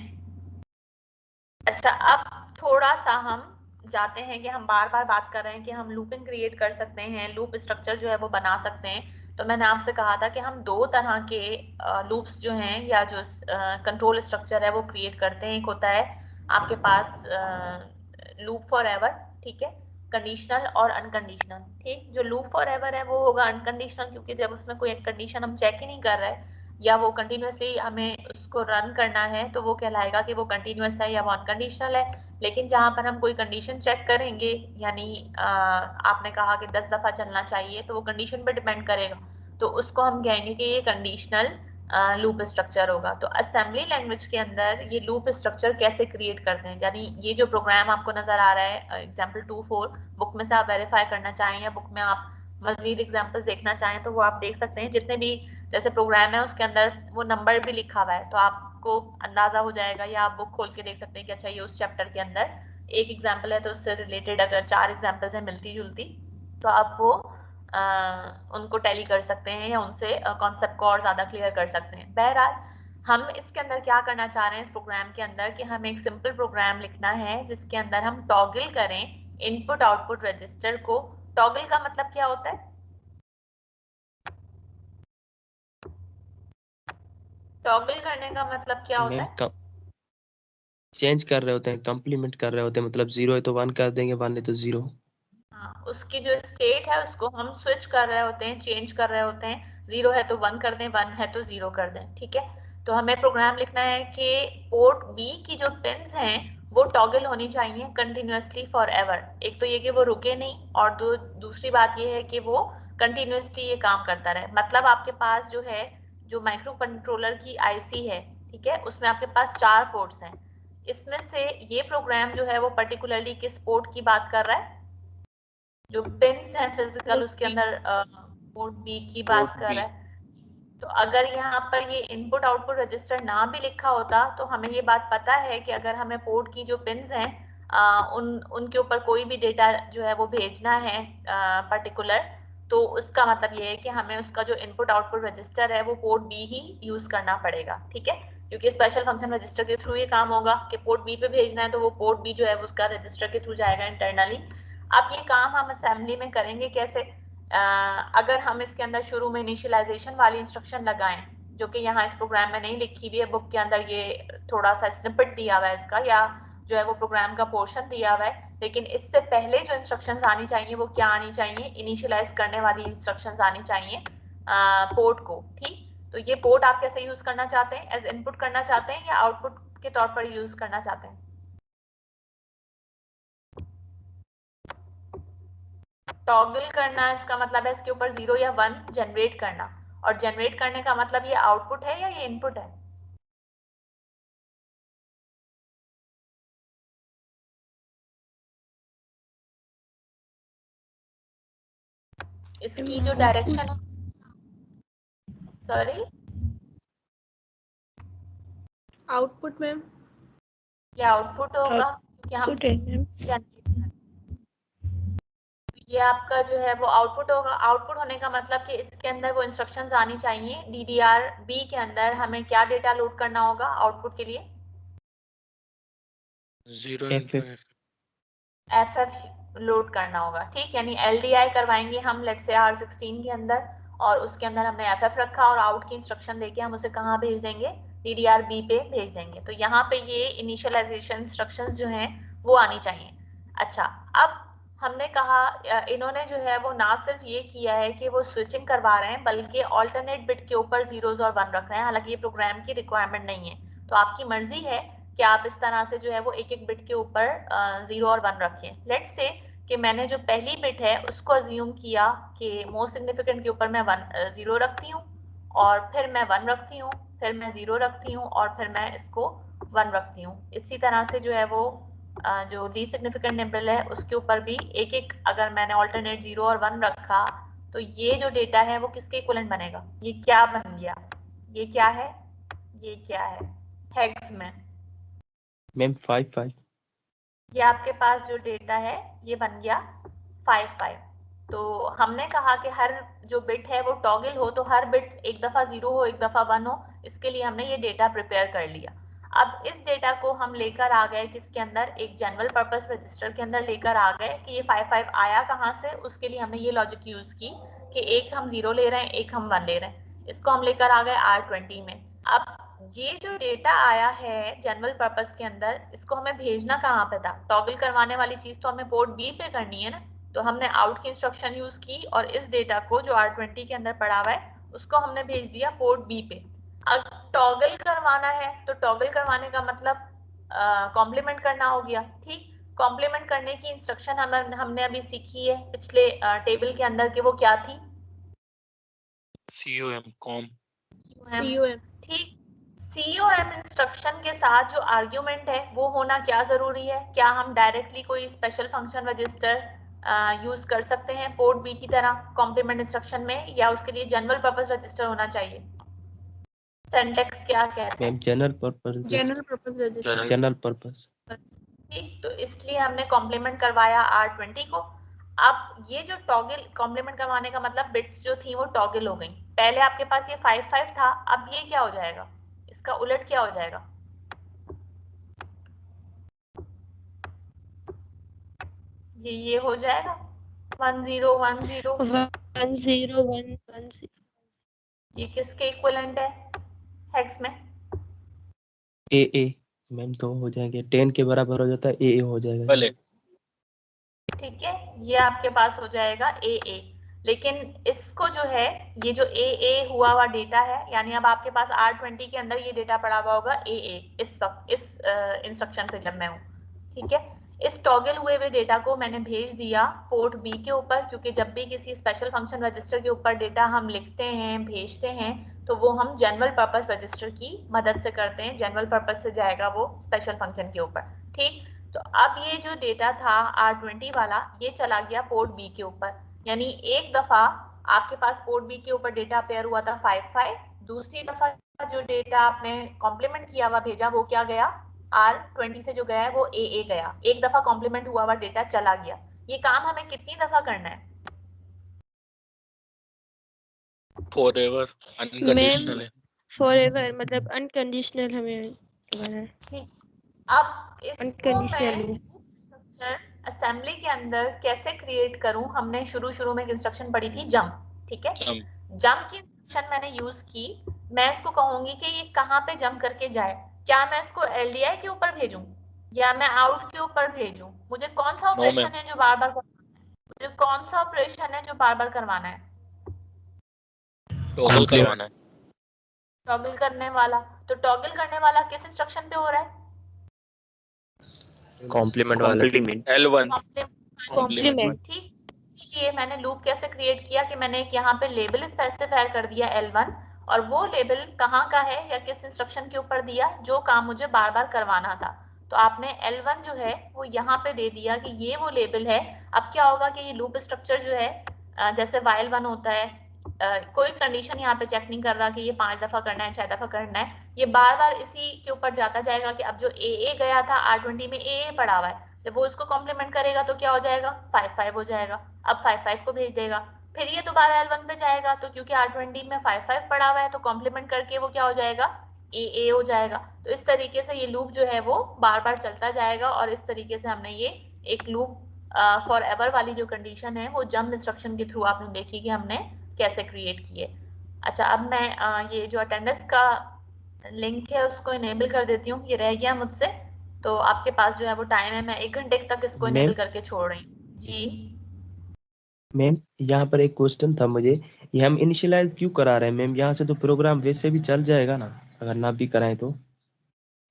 अच्छा, अब थोड़ा सा हम जाते हैं कि हम बार बार बात कर रहे हैं कि हम लूपिंग क्रिएट कर सकते हैं, लूप स्ट्रक्चर जो है वो बना सकते हैं। तो मैंने आपसे कहा था कि हम 2 तरह के लूप्स जो हैं या जो कंट्रोल स्ट्रक्चर है वो क्रिएट करते हैं। एक होता है आपके पास लूप फॉर एवर, ठीक है, कंडीशनल और अनकंडीशनल। ठीक, जो लूप फॉर एवर है वो होगा अनकंडीशनल, क्योंकि जब उसमें कोई कंडीशन हम चेक ही नहीं कर रहे या वो कंटिन्यूसली हमें उसको रन करना है तो वो कहलाएगा कि वो कंटिन्यूस है या वो अनकंडीशनल है। लेकिन जहां पर हम कोई कंडीशन चेक करेंगे, यानी आपने कहा कि 10 दफा चलना चाहिए, तो वो कंडीशन पर डिपेंड करेगा, तो उसको हम कहेंगे कि ये कंडीशनल लूप स्ट्रक्चर होगा। तो असेंबली लैंग्वेज के अंदर ये लूप स्ट्रक्चर कैसे क्रिएट करते हैं, यानी ये जो प्रोग्राम आपको नजर आ रहा है एग्जाम्पल 2.4, बुक में से आप वेरीफाई करना चाहें या बुक में आप मजीद एग्जाम्पल्स देखना चाहें तो वो आप देख सकते हैं। जितने भी जैसे प्रोग्राम है उसके अंदर वो नंबर भी लिखा हुआ है, तो आपको अंदाजा हो जाएगा, या आप बुक खोल के देख सकते हैं कि अच्छा ये उस चैप्टर के अंदर एक एग्जाम्पल है तो उससे रिलेटेड अगर 4 एग्जाम्पल्स हैं मिलती जुलती, तो आप वो उनको टैली कर सकते हैं या उनसे कॉन्सेप्ट को और ज्यादा क्लियर कर सकते हैं। बहरहाल हम इसके अंदर क्या करना चाह रहे हैं इस प्रोग्राम के अंदर कि हमें एक सिंपल प्रोग्राम लिखना है जिसके अंदर हम टॉगल करें इनपुट आउटपुट रजिस्टर को। टॉगल का मतलब क्या होता है? टॉगल करने का मतलब क्या होता है? चेंज कर रहे होते हैं, कंप्लीमेंट कर रहे होते हैं, मतलब 0 है तो 1 कर देंगे, 1 है तो 0। हाँ, उसकी जो स्टेट है उसको हम स्विच कर रहे होते हैं, चेंज कर रहे होते हैं। 0 है तो 1 कर दें, 1 है तो 0 कर दें, ठीक है। तो हमें प्रोग्राम लिखना है कि पोर्ट बी की जो पिन्स हैं वो टॉगल होनी चाहिए कंटिन्यूसली फॉर एवर। एक तो ये कि वो रुके नहीं, और दूसरी बात ये है कि वो कंटिन्यूसली ये काम करता रहे। मतलब आपके पास जो है, जो माइक्रो कंट्रोलर की IC है, ठीक है, उसमें आपके पास 4 पोर्ट्स हैं। इसमें से ये प्रोग्राम जो है वो पर्टिकुलरली किस पोर्ट की बात कर रहा है? जो पिन्स हैं फिजिकल उसके अंदर पोर्ट बी की बात कर रहा है। तो अगर यहाँ पर ये इनपुट आउटपुट रजिस्टर ना भी लिखा होता तो हमें ये बात पता है कि अगर हमें पोर्ट की जो पिन्स हैं उनके ऊपर कोई भी डेटा जो है वो भेजना है पर्टिकुलर, तो उसका मतलब ये है कि हमें उसका जो इनपुट आउटपुट रजिस्टर है वो पोर्ट बी ही यूज करना पड़ेगा, ठीक है। क्योंकि स्पेशल फंक्शन रजिस्टर के थ्रू ये काम होगा कि पोर्ट बी पे भेजना है, तो वो पोर्ट बी जो है उसका रजिस्टर के थ्रू जाएगा इंटरनली। अब ये काम हम असेंबली में करेंगे कैसे? अगर हम इसके अंदर शुरू में इनिशियलाइजेशन वाली इंस्ट्रक्शन लगाएं, जो कि यहाँ इस प्रोग्राम में नहीं लिखी हुई है, बुक के अंदर ये थोड़ा सा स्निपेट दिया हुआ है इसका, या जो है वो प्रोग्राम का पोर्शन दिया हुआ है, लेकिन इससे पहले जो इंस्ट्रक्शंस आनी चाहिए वो क्या आनी चाहिए? इनिशियलाइज करने वाली इंस्ट्रक्शंस आनी चाहिए पोर्ट को, ठीक। तो ये पोर्ट आप कैसे यूज करना चाहते हैं? एज इनपुट करना चाहते हैं या आउटपुट के तौर पर यूज करना चाहते हैं? टॉगल करना इसका मतलब है इसके ऊपर 0 या 1 जनरेट करना, और जनरेट करने का मतलब ये आउटपुट है या ये इनपुट है? इसकी जो डायरेक्शन है, सॉरी, आउटपुट मैम। ये आउटपुट होगा क्योंकि हम आउटपुट है मैम। जनरेट, ये आपका जो है वो आउटपुट होगा। आउटपुट होने का मतलब कि इसके अंदर वो इंस्ट्रक्शंस आनी चाहिए। DDR-B के अंदर हमें क्या डेटा लोड करना होगा आउटपुट के लिए? 0 FF लोड करना होगा, ठीक। यानी LDI करवाएंगे हम लेट्स से R16 के अंदर, और उसके अंदर हमने FF रखा और आउट की इंस्ट्रक्शन देके हम उसे कहाँ भेज देंगे? DDR-B पे भेज देंगे। तो यहाँ पे ये इनिशियलाइजेशन इंस्ट्रक्शंस जो हैं वो आनी चाहिए। अच्छा, अब हमने कहा इन्होंने जो है वो ना सिर्फ ये किया है कि वो स्विचिंग करवा रहे हैं, बल्कि ऑल्टरनेट बिट के ऊपर जीरोज और 1 रख रहे हैं। हालांकि ये प्रोग्राम की रिक्वायरमेंट नहीं है, तो आपकी मर्जी है कि आप इस तरह से जो है वो एक एक बिट के ऊपर 0 और 1 रखें। लेट्स से कि मैंने जो पहली बिट है उसको अज्यूम किया कि मोस्ट सिग्निफिकेंट के ऊपर मैं 0 रखती हूँ, और फिर मैं 1 रखती हूँ, फिर मैं 0 रखती हूँ, और फिर मैं इसको 1 रखती हूँ। इसी तरह से जो है वो जो लीस्ट सिग्निफिकेंट निबल है उसके ऊपर भी एक एक, अगर मैंने ऑल्टरनेट 0 और 1 रखा, तो ये जो डेटा है वो किसके इक्विवेलेंट बनेगा? ये क्या बन गया? ये क्या है? ये क्या है हेक्स में? मैम 5 ये आपके पास जो डेटा है ये बन गया 5 तो हमने कहा कि हर जो बिट है वो टॉगल हो, तो हर बिट एक दफा 0 हो, एक दफा 1 हो। इसके लिए हमने ये डेटा प्रिपेयर कर लिया। अब इस डेटा को हम लेकर आ गए किसके अंदर? एक जनरल पर्पस रजिस्टर के अंदर लेकर आ गए कि ये 5 आया कहाँ से। उसके लिए हमने ये लॉजिक यूज की कि एक हम 0 ले रहे हैं, एक हम 1 ले रहे हैं। इसको हम लेकर आ गए R20 में। अब ये जो डेटा आया है जनरल पर्पस के अंदर, इसको हमें भेजना कहाँ पे था? टॉगल करवाने वाली चीज तो हमें पोर्ट बी पे करनी है ना। तो हमने आउट की इंस्ट्रक्शन यूज की और इस डेटा को जो R20 के अंदर पड़ा हुआ है उसको हमने भेज दिया पोर्ट बी पे। अब टॉगल करवाना है तो टॉगल करवाने का मतलब कॉम्प्लीमेंट करना हो गया, ठीक। कॉम्प्लीमेंट करने की इंस्ट्रक्शन हमने अभी सीखी है पिछले टेबल के अंदर कि वो क्या थी? COM, COM। ठीक। COM इंस्ट्रक्शन के साथ जो आर्ग्यूमेंट है वो होना क्या जरूरी है? क्या हम डायरेक्टली कोई स्पेशल फंक्शन रजिस्टर यूज कर सकते हैं पोर्ट बी की तरह कॉम्प्लीमेंट इंस्ट्रक्शन में, या उसके लिए जनरल पर्पस रजिस्टर होना चाहिए? सिंटैक्स क्या कहते मैम हैं? General purpose general purpose register. General purpose. ठीक, तो इसलिए हमने कॉम्प्लीमेंट करवाया R20 को। अब ये जो टॉगल कॉम्प्लीमेंट करवाने का मतलब बिट्स जो थी वो टॉगल हो गई। पहले आपके पास ये 5 था, अब ये क्या हो जाएगा? इसका उलट क्या हो जाएगा? ये हो जाएगा 1 0 1 0। 1 0 1 1 0। ये किसके इक्विवेलेंट है हेक्स में? ए मैम तो हो जाएंगे 10 के बराबर हो जाता है, ए हो जाएगा। भले ठीक है, ये आपके पास हो जाएगा ए। लेकिन इसको जो है ये जो ए हुआ हुआ डेटा है, यानी अब आपके पास R20 के अंदर ये डेटा पड़ा हुआ होगा ए इस वक्त इस इंस्ट्रक्शन पे जब मैं हूँ, ठीक है। इस टॉगल हुए हुए डेटा को मैंने भेज दिया पोर्ट बी के ऊपर, क्योंकि जब भी किसी स्पेशल फंक्शन रजिस्टर के ऊपर डेटा हम लिखते हैं भेजते हैं तो वो हम जनरल पर्पस रजिस्टर की मदद से करते हैं। जनरल पर्पस से जाएगा वो स्पेशल फंक्शन के ऊपर, ठीक। तो अब ये जो डेटा था R20 वाला ये चला गया पोर्ट बी के ऊपर, यानी एक दफा आपके पास पोर्ट बी के ऊपर डेटा पेयर हुआ था 5 दूसरी दफा जो डेटा आपने कॉम्प्लीमेंट किया हुआ भेजा वो क्या गया? R20 से जो गया है वो ए गया। एक दफा कॉम्प्लीमेंट हुआ हुआ डेटा चला गया। ये काम हमें कितनी दफा करना है? फॉरएवर अनकंडीशनल है। फॉरएवर मतलब अनकंडीशनल हमें करवाना है। ठीक, अब इसको मैं अनकंडीशनली। स्ट्रक्चर असेंबली के अंदर कैसे क्रिएट करूं? हमने शुरू में एक इंस्ट्रक्शन पढ़ी थी जंप, ठीक है। जंप की इंस्ट्रक्शन मैंने यूज की। मैं इसको कहूंगी कि ये कहाँ पे जंप करके जाए। क्या मैं इसको LDI के ऊपर भेजूं या मैं आउट के ऊपर भेजूं? मुझे कौन सा ऑपरेशन है जो बार बार करवाना है? मुझे कौन सा ऑपरेशन है जो बार बार करवाना है? टॉगल करवाना है। टॉगल करने वाला। तो टॉगल करने वाला किस इंस्ट्रक्शन पे हो रहा है? कॉम्प्लीमेंट वाला। L1 complement. ठीक, इसलिए मैंने लूप कैसे क्रिएट किया कि मैंने एक यहाँ पे लेबल स्पेसिफाई कर दिया L1, और वो लेबल कहाँ का है या किस इंस्ट्रक्शन के ऊपर दिया जो काम मुझे बार बार करवाना था। तो आपने L1 जो है वो यहाँ पे दे दिया कि ये वो लेबल है। अब क्या होगा कि ये लूप स्ट्रक्चर जो है जैसे while 1 होता है, कोई कंडीशन यहाँ पे चेक नहीं कर रहा कि ये 5 दफा करना है 6 दफा करना है, ये बार बार इसी के ऊपर जाता जाएगा कि अब जो ए गया था R20 में ए पड़ा हुआ है जब वो इसको कॉम्प्लीमेंट करेगा तो क्या हो जाएगा, 5 हो जाएगा। अब 5 को भेज देगा, फिर ये दोबारा L1 पे जाएगा, तो क्योंकि R20 में 5 पड़ा हुआ है तो कॉम्प्लीमेंट करके वो क्या हो जाएगा, AA हो जाएगा। तो इस तरीके से ये लूप जो है वो बार बार चलता जाएगा, और इस तरीके से हमने ये एक लूप फॉर एवर वाली जो कंडीशन है वो जंप इंस्ट्रक्शन के थ्रू आपने देखी कि हमने कैसे क्रिएट की है। अच्छा, अब मैं ये जो अटेंडेंस का लिंक है उसको इनेबल कर देती हूँ, ये रह गया मुझसे, तो आपके पास जो है वो टाइम है, मैं 1 घंटे तक इसको मैम इनेबल करके छोड़ रही हूँ जी। मैम यहाँ पर एक क्वेश्चन था मुझे, ये हम इनिशियलाइज क्यों करा रहे हैं मैम? यहाँ से तो प्रोग्राम वैसे भी चल जाएगा ना, अगर ना भी कराएं तो।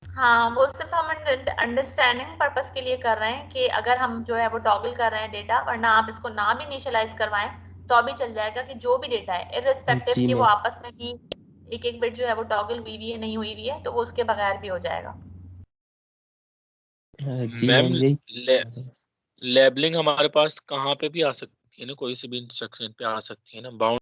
हाँ, वो सिर्फ हम अंडरस्टैंडिंग पर्पस के लिए कर रहे हैं कि अगर हम जो है वो टॉगल कर रहे हैं डेटा, वरना आप इसको ना भी इनिशियलाइज करवाएं तो अभी चल जाएगा कि जो भी डेटा है इररिस्पेक्टिव जी कि वो मैम। आपस में भी एक बिट जो है वो टॉगल हुई है नहीं हुई है, तो वो उसके बगैर भी हो जाएगा। जी मैम मैम यही। लेबलिंग हमारे पास कहाँ पे भी आ सकती है ना, कोई से भी इंस्ट्रक्शन पे आ सकती है ना, बाउंड